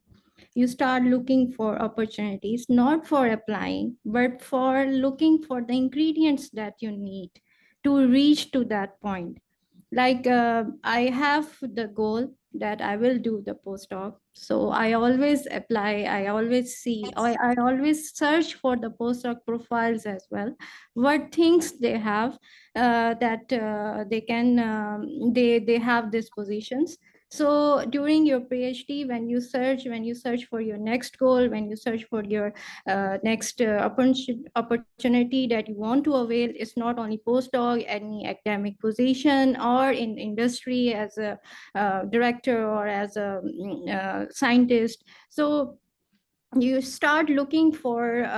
[SPEAKER 3] You start looking for opportunities, not for applying, but for looking for the ingredients that you need to reach to that point. Like I have the goal that I will do the postdoc. So I always apply, I always see, I always search for the postdoc profiles as well. What things they have that they can, they have these positions. So during your PhD, when you search for your next goal, when you search for your next opportunity that you want to avail, is not only postdoc, any academic position, or in industry as a director or as a scientist. So you start looking for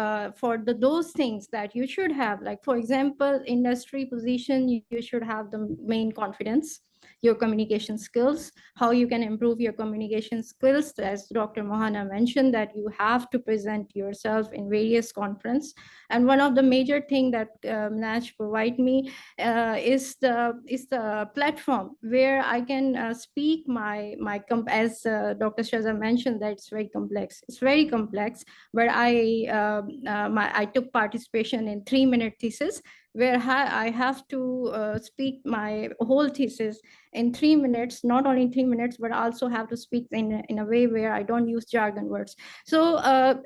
[SPEAKER 3] those things that you should have. Like, for example, industry position, you should have the main confidence, your communication skills, how you can improve your communication skills. As Dr. Mohana mentioned, that you have to present yourself in various conference. And one of the major thing that Monash provide me is the platform where I can speak as Dr. Shaza mentioned, that it's very complex. It's very complex, but I took participation in 3-minute thesis, where I have to speak my whole thesis in 3 minutes, not only 3 minutes, but also have to speak in a way where I don't use jargon words. So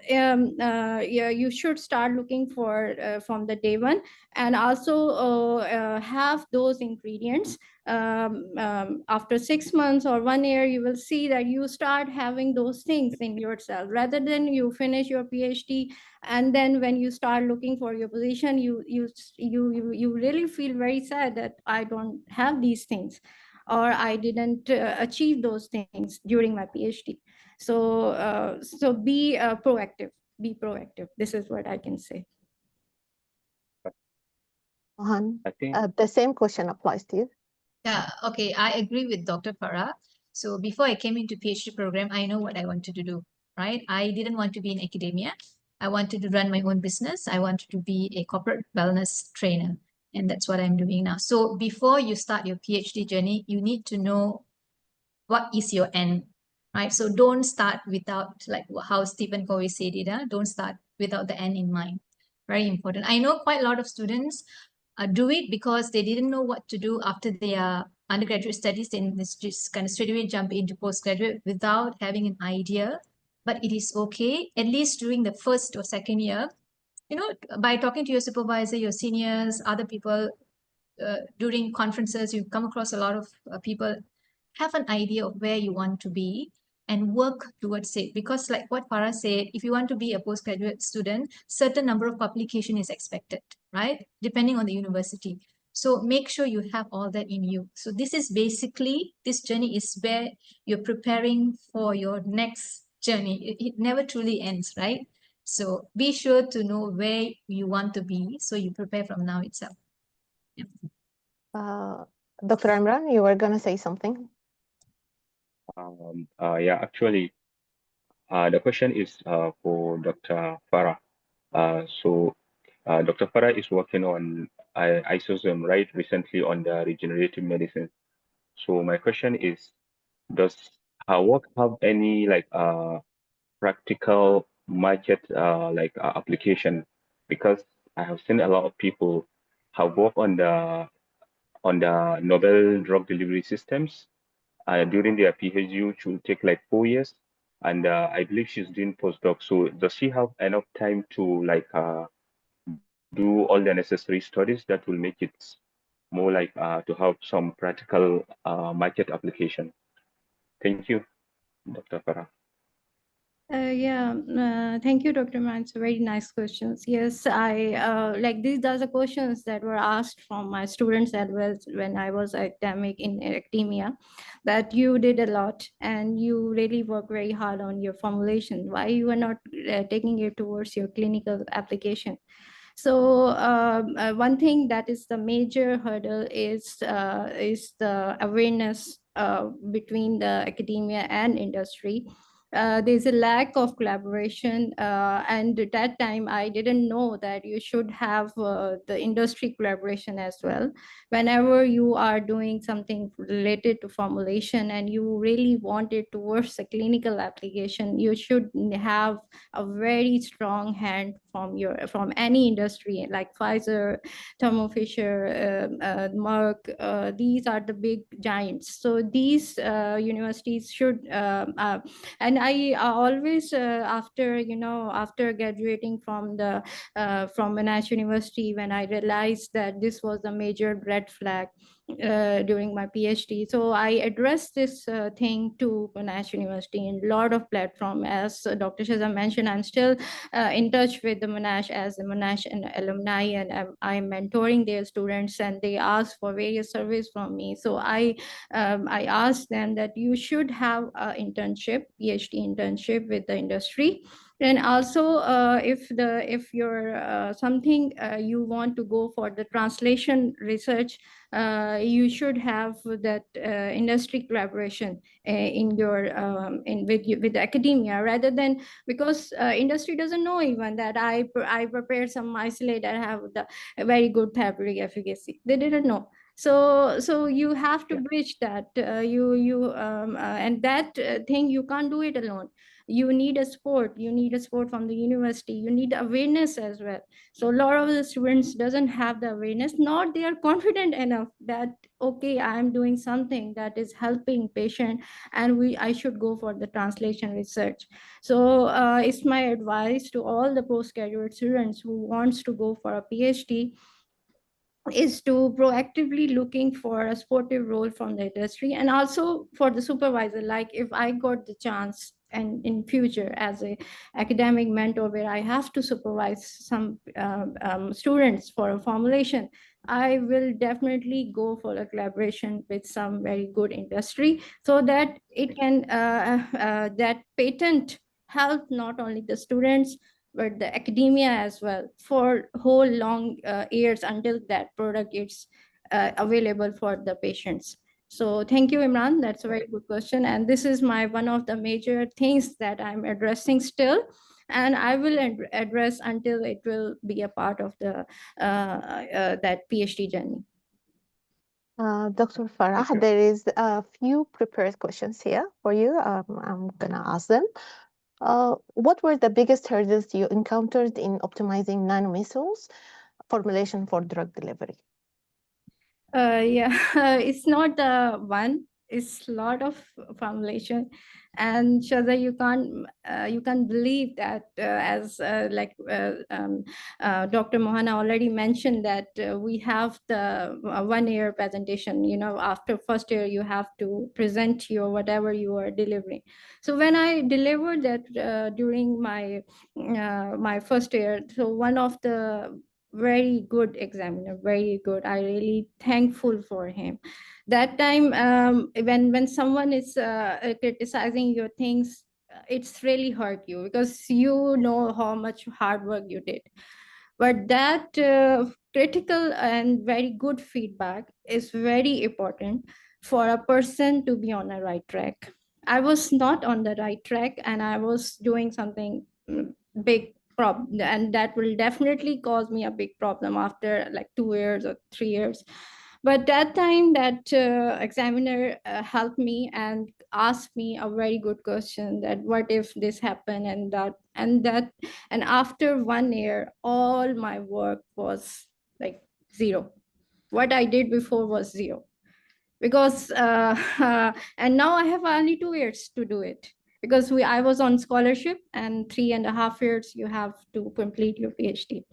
[SPEAKER 3] yeah, you should start looking for from the day one, and also have those ingredients. After 6 months or 1 year, you will see that you start having those things in yourself, rather than you finish your PhD and then when you start looking for your position, you really feel very sad that I don't have these things, or I didn't achieve those things during my PhD. So be proactive. Be proactive. This is what I can say.
[SPEAKER 1] Mohan,
[SPEAKER 5] I think
[SPEAKER 1] the same question applies to you.
[SPEAKER 2] Yeah, okay, I agree with Dr. Farah. So before I came into PhD program, I know what I wanted to do, right? I didn't want to be in academia. I wanted to run my own business. I wanted to be a corporate wellness trainer. And that's what I'm doing now. So before you start your PhD journey, you need to know what is your end, right? So don't start without, like how Stephen Covey said it, don't start without the end in mind. Very important. I know quite a lot of students do it because they didn't know what to do after their undergraduate studies, then they just kind of straight away jump into postgraduate without having an idea. But it is okay, at least during the first or second year, you know, by talking to your supervisor, your seniors, other people, during conferences, you come across a lot of people, have an idea of where you want to be and work towards it. Because like what Farah said, if you want to be a postgraduate student, certain number of publication is expected, right? Depending on the university. So make sure you have all that in you. So this is basically, this journey is where you're preparing for your next journey. It never truly ends, right? So be sure to know where you want to be, so you prepare from now itself.
[SPEAKER 1] Dr. Imran, you were going to say something?
[SPEAKER 5] Yeah, actually, the question is for Dr. Farah. Dr. Farah is working on isosome, right, recently on the regenerative medicine. So my question is, does her work have any like practical market application? Because I have seen a lot of people have worked on the novel drug delivery systems during their PhD, which will take like 4 years. And I believe she's doing postdoc. So does she have enough time to do all the necessary studies that will make it more like to have some practical market application? Thank you, Dr. Farah.
[SPEAKER 3] Thank you, Dr. Man. It's very nice questions. Yes, I like these are the questions that were asked from my students as well when I was academic in academia, that you did a lot and you really work very hard on your formulation. Why you are not taking it towards your clinical application? So one thing that is the major hurdle is the awareness between the academia and industry. There's a lack of collaboration, and at that time I didn't know that you should have the industry collaboration as well. Whenever you are doing something related to formulation and you really want it towards a clinical application, you should have a very strong hand from any industry like Pfizer, Thermo Fisher, Merck. These are the big giants. So these universities should and I always after graduating from Monash University, when I realized that this was a major red flag during my PhD. So I addressed this thing to Monash University in a lot of platform. As Dr. Shaza mentioned, I'm still in touch with the Monash as a Monash alumni, and I'm mentoring their students, and they ask for various surveys from me. So I asked them that you should have an internship, PhD internship with the industry. And also, if you're something you want to go for the translation research, you should have that industry collaboration in your with academia, rather than, because industry doesn't know even that I prepared some isolate that have a very good therapeutic efficacy. They didn't know. So you have to bridge that and that thing you can't do it alone. You need a support from the university. You need awareness as well. So a lot of the students doesn't have the awareness, nor they are confident enough that okay, I am doing something that is helping patient, and I should go for the translation research. So it's my advice to all the postgraduate students who wants to go for a PhD is to proactively looking for a supportive role from the industry, and also for the supervisor. Like if I got the chance and in future as a academic mentor where I have to supervise some students for a formulation, I will definitely go for a collaboration with some very good industry, so that it can that patent help not only the students but the academia as well for whole long years until that product is available for the patients. So thank you, Imran. That's a very good question. And this is one of the major things that I'm addressing still. And I will address until it will be a part of the that PhD journey.
[SPEAKER 1] Dr. Farah, there is a few prepared questions here for you. I'm gonna ask them. What were the biggest hurdles you encountered in optimizing nanomedicines formulation for drug delivery?
[SPEAKER 3] Yeah, it's not one. It's a lot of formulation, and Shaza, you can't believe that as Dr. Mohana already mentioned that we have the 1 year presentation. You know, after first year you have to present your whatever you are delivering. So when I delivered that during my my first year, so one of the very good examiner, very good, I really thankful for him. That time when someone is criticizing your things, it's really hurt you because you know how much hard work you did. But that critical and very good feedback is very important for a person to be on the right track. I was not on the right track and I was doing something big problem, and that will definitely cause me a big problem after like 2 years or 3 years. But that time that examiner helped me and asked me a very good question, that what if this happened and that. And after 1 year all my work was like zero. What I did before was zero, because and now I have only 2 years to do it, because I was on scholarship, and 3.5 years you have to complete your PhD.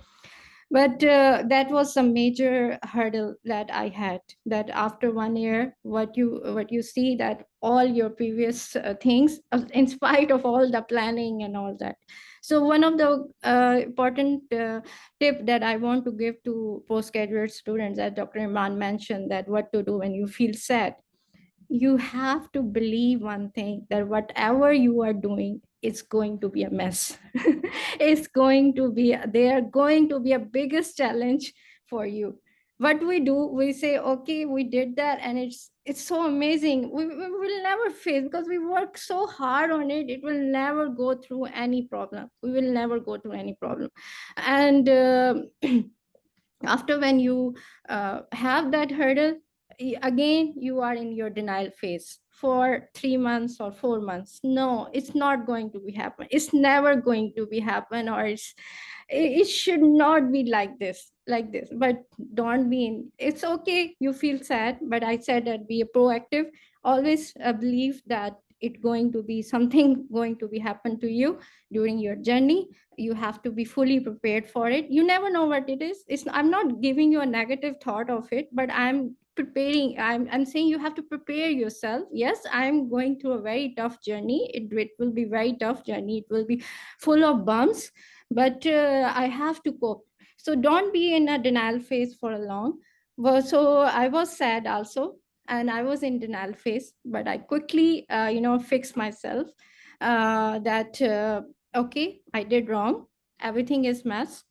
[SPEAKER 3] But that was a major hurdle that I had, that after 1 year what you see that all your previous things, in spite of all the planning and all that. So one of the important tip that I want to give to postgraduate students, that Dr. Imran mentioned, that what to do when you feel sad. You have to believe one thing, that whatever you are doing, it's going to be a mess. It's going to be, they are going to be a biggest challenge for you. What we do, we say, okay, we did that, and it's so amazing. We will never face, because we work so hard on it. It will never go through any problem. We will never go through any problem. And after when you have that hurdle, again you are in your denial phase for 3 months or 4 months. No, it's not going to be happen. It's never going to be happen, or it should not be like this. But don't be in, it's okay, you feel sad, but I said that be proactive. Always believe that it going to be something going to be happen to you during your journey. You have to be fully prepared for it. You never know what it is. I'm not giving you a negative thought of it, but I'm preparing. I'm saying you have to prepare yourself. Yes, I'm going through a very tough journey. It will be very tough journey. It will be full of bumps, but I have to cope. So don't be in a denial phase for a long. Well, so I was sad also, and I was in denial phase, but I quickly fixed myself, that okay, I did wrong, everything is mess,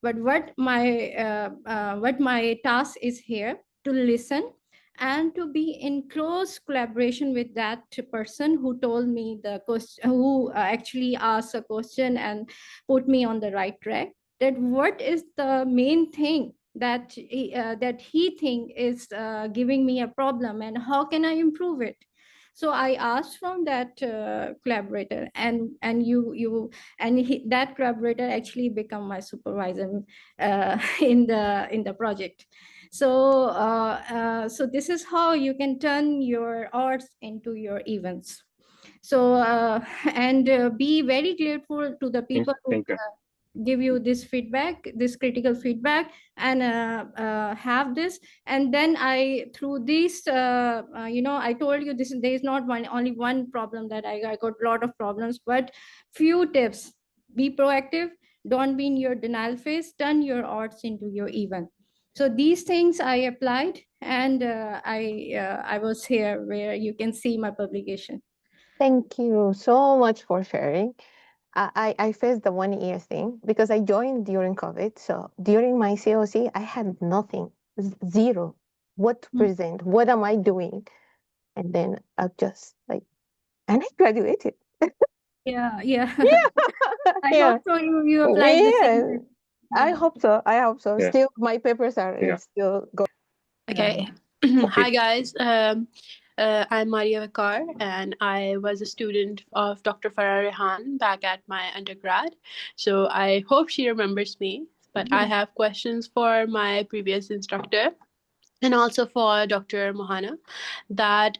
[SPEAKER 3] but what my task is here, to listen and to be in close collaboration with that person who told me the question, who actually asked a question and put me on the right track, that what is the main thing that he think is giving me a problem, and how can I improve it. So I asked from that collaborator, and that collaborator actually become my supervisor in the project. So so this is how you can turn your arts into your events. So and be very grateful to the people who give you this feedback, this critical feedback, and have this. And then I, through this, I told you this, there is not only one problem that I got a lot of problems, but few tips. Be proactive, don't be in your denial phase, turn your arts into your event. So these things I applied, and I was here where you can see my publication.
[SPEAKER 1] Thank you so much for sharing. I faced the 1 year thing because I joined during COVID. So during my COC, I had nothing, zero. What to present? What am I doing? And then I just like, and I graduated.
[SPEAKER 3] Yeah, yeah.
[SPEAKER 1] Yeah,
[SPEAKER 3] I
[SPEAKER 1] yeah,
[SPEAKER 3] hope so. You applied the
[SPEAKER 1] yeah.
[SPEAKER 3] same.
[SPEAKER 1] I hope so. I hope so.
[SPEAKER 5] Yeah.
[SPEAKER 1] Still, my papers are
[SPEAKER 5] Yeah.
[SPEAKER 1] still going.
[SPEAKER 6] Okay.
[SPEAKER 5] Okay.
[SPEAKER 6] Hi, guys. I'm Maria Vakar, and I was a student of Dr. Farah Rehan back at my undergrad. So I hope she remembers me. But I have questions for my previous instructor and also for Dr. Mohana. That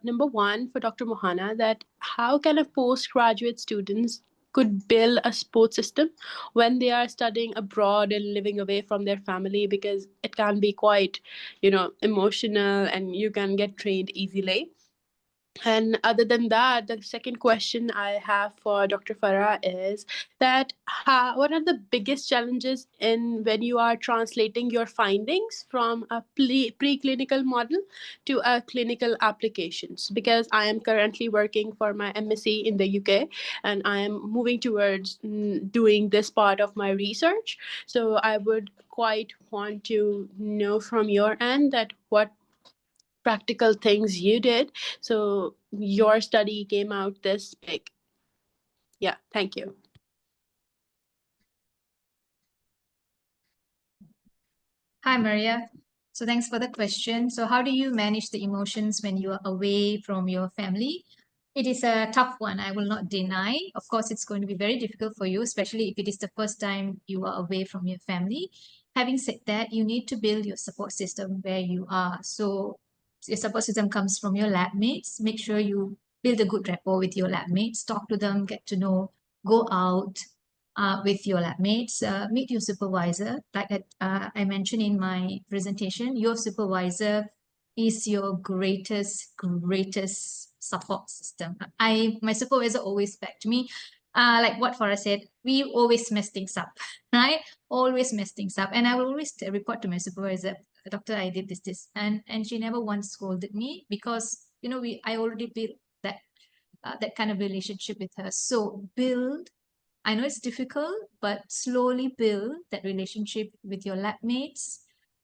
[SPEAKER 6] number one for Dr. Mohana, that how can a postgraduate students could build a support system when they are studying abroad and living away from their family, because it can be quite, emotional, and you can get trained easily. And other than that, the second question I have for Dr. Farah is that what are the biggest challenges in when you are translating your findings from a preclinical model to a clinical applications? Because I am currently working for my MSc in the UK, and I am moving towards doing this part of my research. So I would quite want to know from your end that what practical things you did so your study came out this big. Yeah, thank you.
[SPEAKER 2] Hi, Maria. So thanks for the question. So how do you manage the emotions when you are away from your family? It is a tough one, I will not deny. Of course, it's going to be very difficult for you, especially if it is the first time you are away from your family. Having said that, you need to build your support system where you are. So your support system comes from your lab mates. Make sure you build a good rapport with your lab mates, talk to them, get to know, go out, with your lab mates, meet your supervisor. Like I mentioned in my presentation, your supervisor is your greatest support system. My supervisor always backed me. Like what Farah said, we always mess things up, right? Always mess things up. And I will always report to my supervisor, doctor, I did this. And she never once scolded me because, I already built that kind of relationship with her. So I know it's difficult, but slowly build that relationship with your lab mates,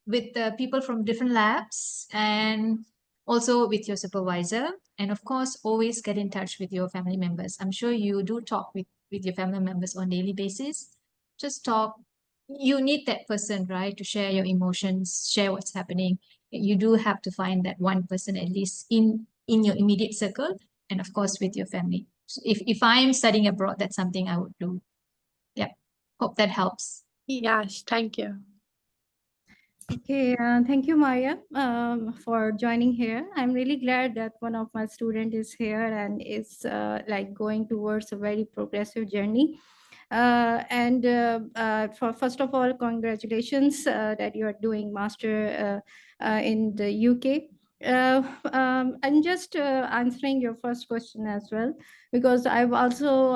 [SPEAKER 2] with the people from different labs, and also with your supervisor. And of course, always get in touch with your family members. I'm sure you do talk with your family members on a daily basis. Just talk. You need that person, right, to share your emotions, share what's happening. You do have to find that one person at least in your immediate circle, and of course with your family. So if I'm studying abroad, that's something I would do. Yeah. Hope that helps.
[SPEAKER 6] Yes, thank you.
[SPEAKER 3] Okay, thank you, Maya, for joining here. I'm really glad that one of my students is here and is like going towards a very progressive journey. For first of all, congratulations that you are doing master in the UK. I'm just answering your first question as well, because I've also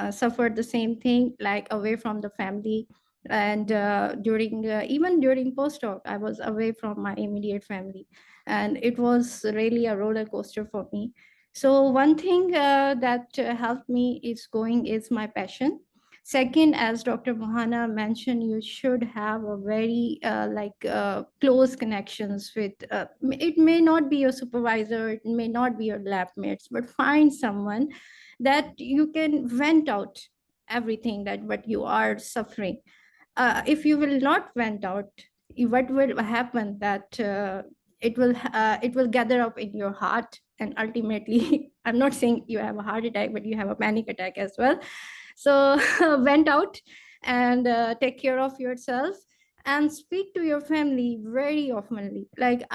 [SPEAKER 3] suffered the same thing, like away from the family. And even during postdoc, I was away from my immediate family, and it was really a roller coaster for me. So one thing that helped me is my passion. Second, as Dr. Mohana mentioned, you should have a very close connections with, it may not be your supervisor, it may not be your lab mates, but find someone that you can vent out everything that what you are suffering. If you will not vent out, what will happen that it will gather up in your heart, and ultimately I'm not saying you have a heart attack, but you have a panic attack as well. So vent out and take care of yourself and speak to your family very oftenly. Like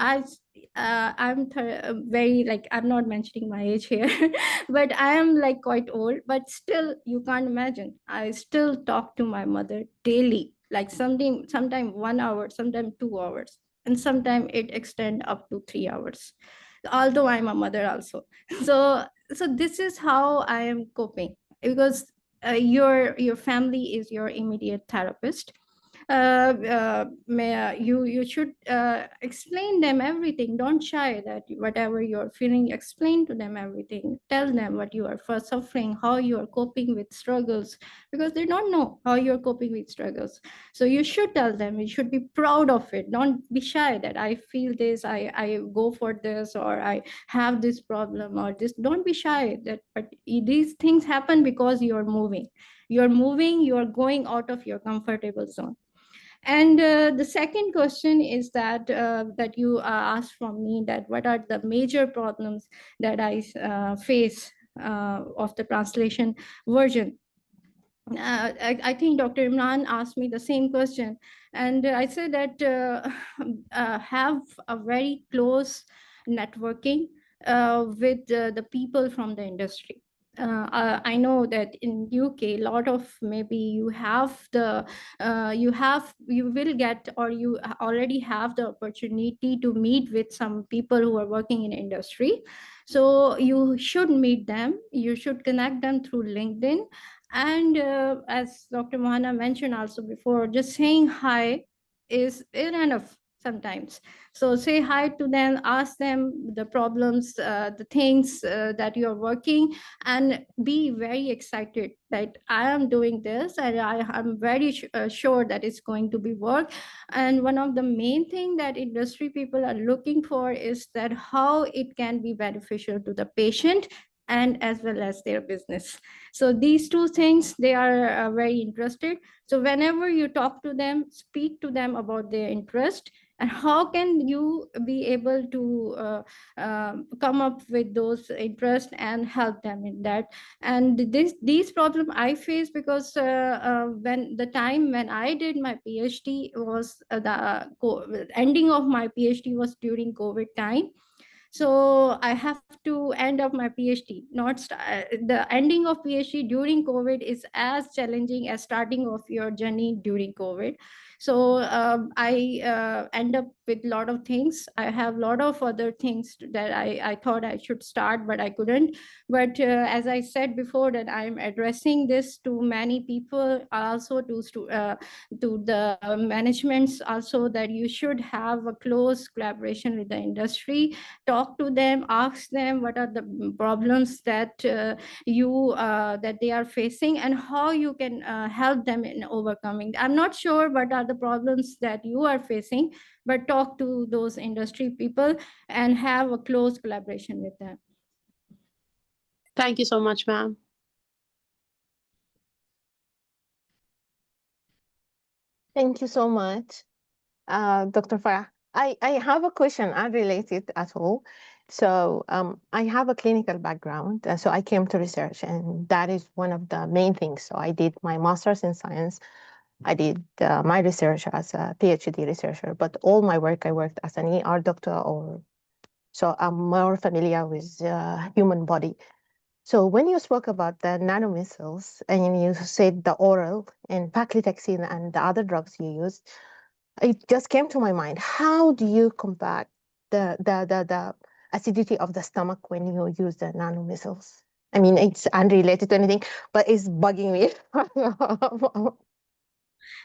[SPEAKER 3] very, like, I'm not mentioning my age here, but I am like quite old, but still you can't imagine, I still talk to my mother daily, like sometime 1 hour, sometime 2 hours, and sometimes it extend up to 3 hours, although I'm a mother also. So this is how I am coping, because your family is your immediate therapist. you should explain them everything. Don't shy that whatever you're feeling, explain to them everything. Tell them what you are first suffering, how you are coping with struggles, because they don't know how you're coping with struggles. So you should tell them. You should be proud of it. Don't be shy that I feel this, I go for this, or I have this problem or this. Don't be shy that, but these things happen because you're moving. You're going out of your comfortable zone. And the second question is that that you asked from me, that what are the major problems that I face of the translation version. I think Dr. Imran asked me the same question, and I said that have a very close networking with the people from the industry. I know that in UK, a lot of, maybe you will get, or you already have the opportunity to meet with some people who are working in industry. So you should meet them. You should connect them through LinkedIn. And as Dr. Mohana mentioned also before, just saying hi is enough sometimes. So say hi to them, ask them the problems, the things that you're working, and be very excited that I am doing this, and I'm very sure that it's going to be work. And one of the main thing that industry people are looking for is that how it can be beneficial to the patient and as well as their business. So these two things, they are very interested. So whenever you talk to them, speak to them about their interest and how can you be able to come up with those interests and help them in that. And these problems I face because when the time when I did my PhD was the ending of my PhD was during COVID time. So I have to end up my PhD. The ending of PhD during COVID is as challenging as starting of your journey during COVID. So I end up with a lot of things. I have a lot of other things that I thought I should start, but I couldn't. But as I said before, that I'm addressing this to many people, also to the managements also, that you should have a close collaboration with the industry. Talk to them, ask them what are the problems that that they are facing and how you can help them in overcoming. I'm not sure what are the problems that you are facing, but talk to those industry people and have a close collaboration with them.
[SPEAKER 6] Thank you so much, ma'am.
[SPEAKER 1] Thank you so much, Dr. Farah. I have a question unrelated at all. So I have a clinical background, so I came to research, and that is one of the main things. So I did my master's in science. I did my research as a PhD researcher, but all my work, I worked as an ER doctor, so I'm more familiar with human body. So when you spoke about the nanomicelles and you said the oral and paclitaxel and the other drugs you used, it just came to my mind. How do you combat the acidity of the stomach when you use the nanomicelles? I mean, it's unrelated to anything, but it's bugging me.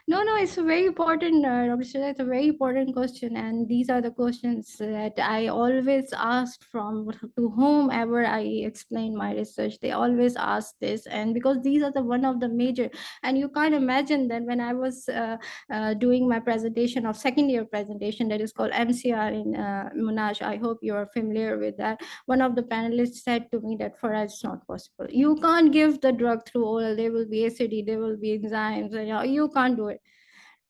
[SPEAKER 3] No, it's a very important, Dr. Shaza, it's a very important question. And these are the questions that I always ask from to whomever I explain my research. They always ask this. And because these are the one of the major, and you can't imagine that when I was doing my presentation of second year presentation, that is called MCR in Monash. I hope you are familiar with that. One of the panelists said to me that Farah, it's not possible. You can't give the drug through oral. There will be acidity, there will be enzymes, and you can't do it.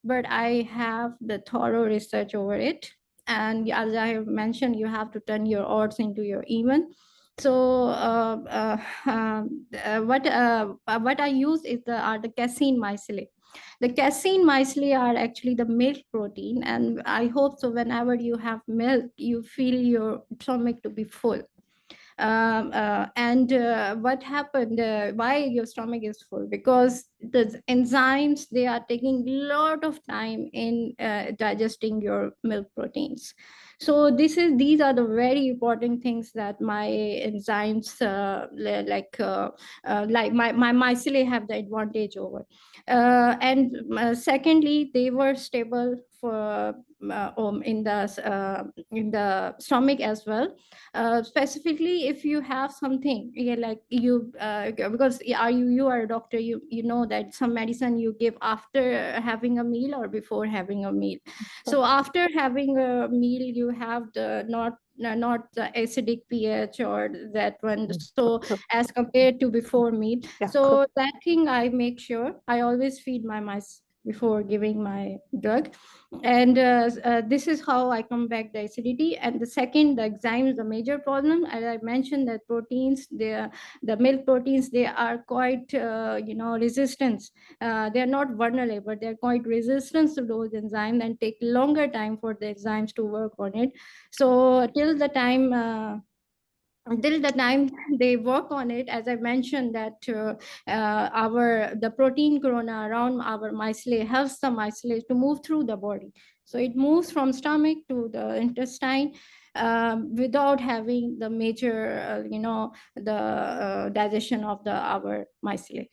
[SPEAKER 3] But I have the thorough research over it. And as I have mentioned, you have to turn your odds into your even. So what I use is are the casein mycelium. The casein mycelium are actually the milk protein, and I hope so whenever you have milk, you feel your stomach to be full. What happened, why your stomach is full? Because the enzymes, they are taking a lot of time in digesting your milk proteins. So these are the very important things that my enzymes like my mycelium have the advantage over. And secondly, they were stable for in the stomach as well. Specifically, if you have something, like you because you are a doctor, you know that some medicine you give after having a meal or before having a meal. So after having a meal, you have the not the acidic pH or that one, so as compared to before meal.
[SPEAKER 1] Yeah,
[SPEAKER 3] So that thing I make sure I always feed my mice before giving my drug. And this is how I come back the acidity. And the second, the enzymes, the major problem, as I mentioned, that proteins, the milk proteins, they are quite resistant. They are not vulnerable, but they're quite resistant to those enzymes and take longer time for the enzymes to work on it. So till the time they work on it, as I mentioned, that the protein corona around our mycelium helps the mycelium to move through the body. So it moves from stomach to the intestine without having the major, digestion of our mycelium.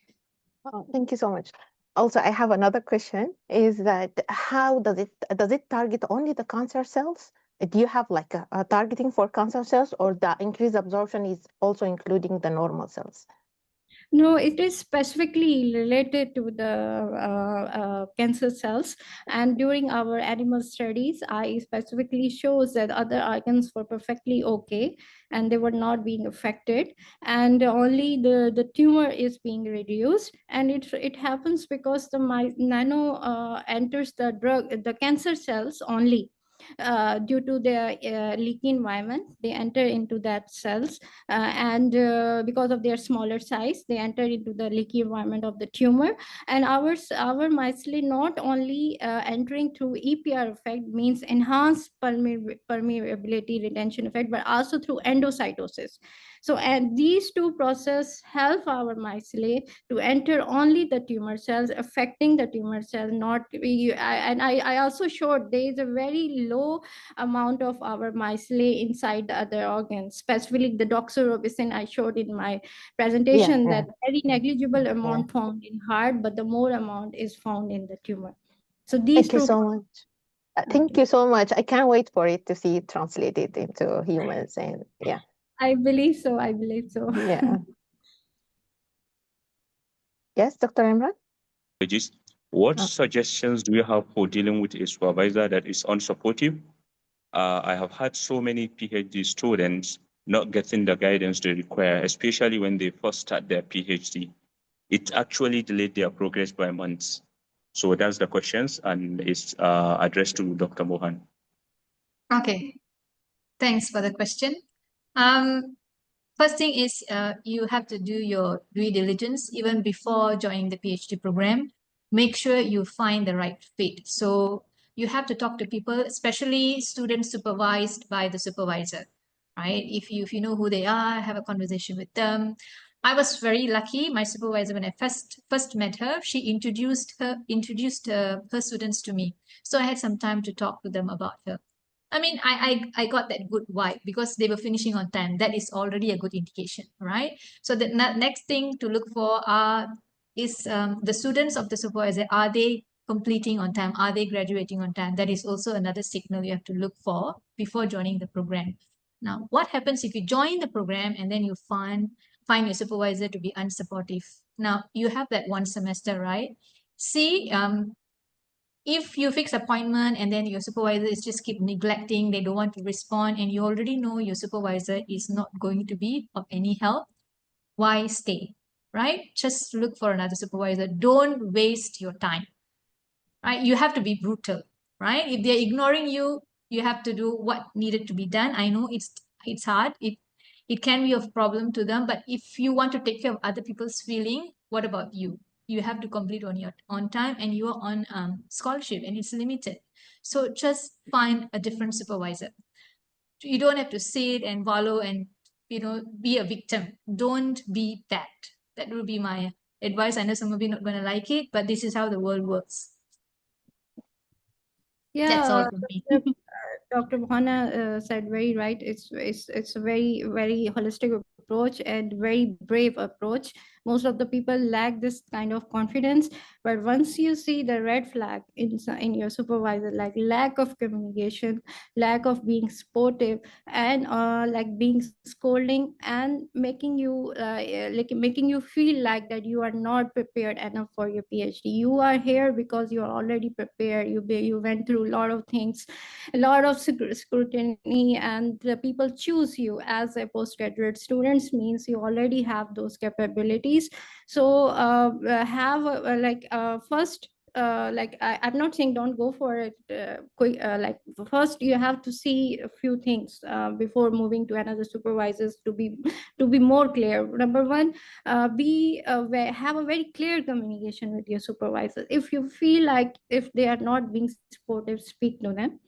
[SPEAKER 1] Oh, thank you so much. Also, I have another question, is that how does it target only the cancer cells? Do you have like a targeting for cancer cells, or the increased absorption is also including the normal cells?
[SPEAKER 3] No, it is specifically related to the cancer cells. And during our animal studies, I specifically shows that other organs were perfectly okay and they were not being affected. And only the tumor is being reduced. And it happens because the nano enters the cancer cells only. Due to their leaky environment, they enter into that cells, and because of their smaller size, they enter into the leaky environment of the tumor. And our mycelium not only entering through EPR effect, means enhanced permeability retention effect, but also through endocytosis. So, and these two processes help our mycelium to enter only the tumor cells, affecting the tumor cells, not I also showed there is a very low amount of our mycelium inside the other organs, specifically the doxorubicin I showed in my presentation, that very negligible amount found in heart, but the more amount is found in the tumor. So these
[SPEAKER 1] Thank you so much. Thank you so much. I can't wait for it to see it translated into humans. And yeah.
[SPEAKER 3] I believe so. I believe so.
[SPEAKER 1] Yeah. Yes, Dr. Imran?
[SPEAKER 5] What suggestions do you have for dealing with a supervisor that is unsupportive? I have had so many PhD students not getting the guidance they require, especially when they first start their PhD. It actually delayed their progress by months. So that's the questions, and it's addressed to Dr. Mohan.
[SPEAKER 2] Okay, thanks for the question. First thing is you have to do your due diligence even before joining the PhD program. Make sure you find the right fit. So you have to talk to people, especially students supervised by the supervisor, right? If you know who they are, have a conversation with them. I was very lucky. My supervisor, when I first met her, she introduced her students to me. So I had some time to talk to them about her. I mean, I got that good vibe because they were finishing on time. That is already a good indication, right? So the next thing to look for is the students of the supervisor. Are they completing on time? Are they graduating on time? That is also another signal you have to look for before joining the program. Now, what happens if you join the program and then you find your supervisor to be unsupportive? Now, you have that one semester, right? See, if you fix appointment and then your supervisor is just keep neglecting, they don't want to respond, and you already know your supervisor is not going to be of any help, why stay, right? Just look for another supervisor. Don't waste your time, right? You have to be brutal, right? If they're ignoring you, you have to do what needed to be done. I know it's hard. It can be of problem to them, but if you want to take care of other people's feeling, what about you? You have to complete on time, and you are on scholarship, and it's limited. So just find a different supervisor. You don't have to sit and wallow and be a victim. Don't be that. That would be my advice. I know some of you are not going to like it, but this is how the world works.
[SPEAKER 3] Yeah,
[SPEAKER 2] that's all from me.
[SPEAKER 3] Dr. Mohana said very right. It's a very, very holistic approach and very brave approach. Most of the people lack this kind of confidence, but once you see the red flag in your supervisor, like lack of communication, lack of being supportive, and like being scolding and making you making you feel like that you are not prepared enough for your PhD. You are here because you are already prepared. You went through a lot of things, a lot of scrutiny, and the people choose you as a postgraduate students means you already have those capabilities. So first, I'm not saying don't go for it quick. First, you have to see a few things before moving to another supervisors to be more clear. Number one, have a very clear communication with your supervisor. If you feel like if they are not being supportive, speak to them.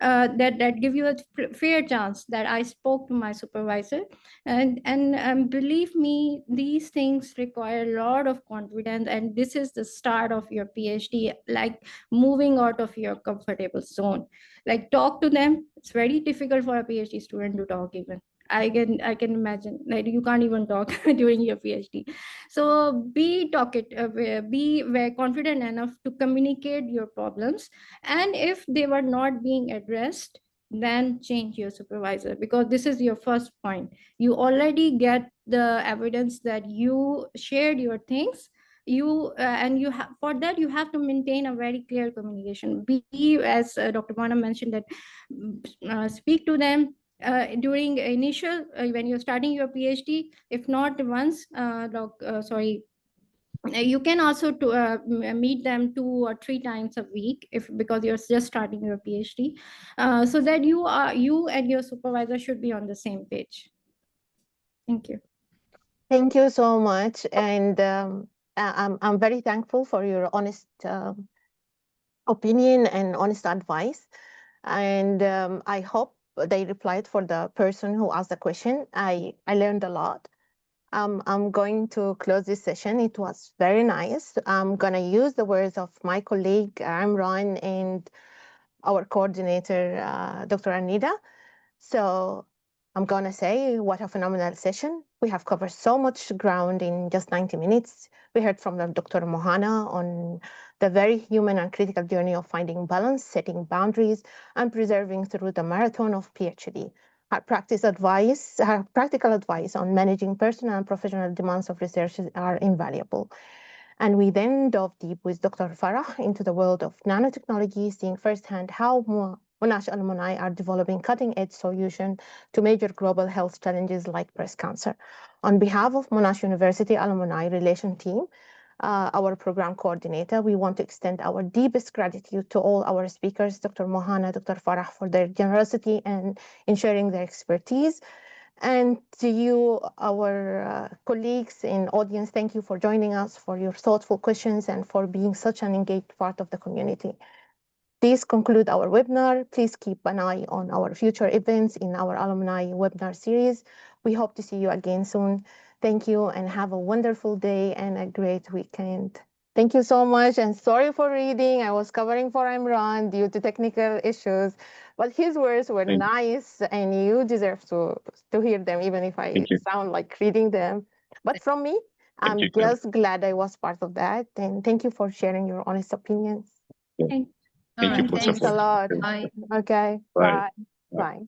[SPEAKER 3] That give you a fair chance that I spoke to my supervisor, and believe me, these things require a lot of confidence, and this is the start of your PhD, like moving out of your comfortable zone. Like talk to them. It's very difficult for a PhD student to talk even. I can imagine that you can't even talk during your PhD. So be talkative, be very confident enough to communicate your problems, and if they were not being addressed, then change your supervisor, because this is your first point. You already get the evidence that you shared your things. And you have, for that you have to maintain a very clear communication. Be, as Dr. Mana mentioned, that speak to them during initial when you're starting your PhD. If not once, you can also meet them 2 or 3 times a week, because you're just starting your PhD, so that you and your supervisor should be on the same page. Thank you.
[SPEAKER 1] Thank you so much, and I'm very thankful for your honest opinion and honest advice. And I hope they replied for the person who asked the question. I learned a lot. I'm going to close this session. It was very nice. I'm going to use the words of my colleague Imran and our coordinator, Dr. Arneida. So I'm going to say, what a phenomenal session. We have covered so much ground in just 90 minutes. We heard from Dr. Mohana on the very human and critical journey of finding balance, setting boundaries, and preserving through the marathon of PhD. Her practical advice on managing personal and professional demands of research are invaluable. And we then dove deep with Dr. Farah into the world of nanotechnology, seeing firsthand how Monash alumni are developing cutting-edge solutions to major global health challenges like breast cancer. On behalf of Monash University Alumni Relation Team, our program coordinator, we want to extend our deepest gratitude to all our speakers, Dr. Mohana, Dr. Farah, for their generosity and in sharing their expertise. And to you, our colleagues in audience, thank you for joining us, for your thoughtful questions, and for being such an engaged part of the community. This concludes our webinar. Please keep an eye on our future events in our Alumni Webinar Series. We hope to see you again soon. Thank you, and have a wonderful day and a great weekend. Thank you so much, and sorry for reading. I was covering for Imran due to technical issues, but his words were nice, and you deserve to hear them, even if I sound like reading them. But from me, I'm just glad I was part of that, and thank you for sharing your honest opinions.
[SPEAKER 5] Thank you for
[SPEAKER 1] Thanks a lot.
[SPEAKER 2] Bye.
[SPEAKER 1] Okay,
[SPEAKER 5] Bye.
[SPEAKER 1] bye. Bye.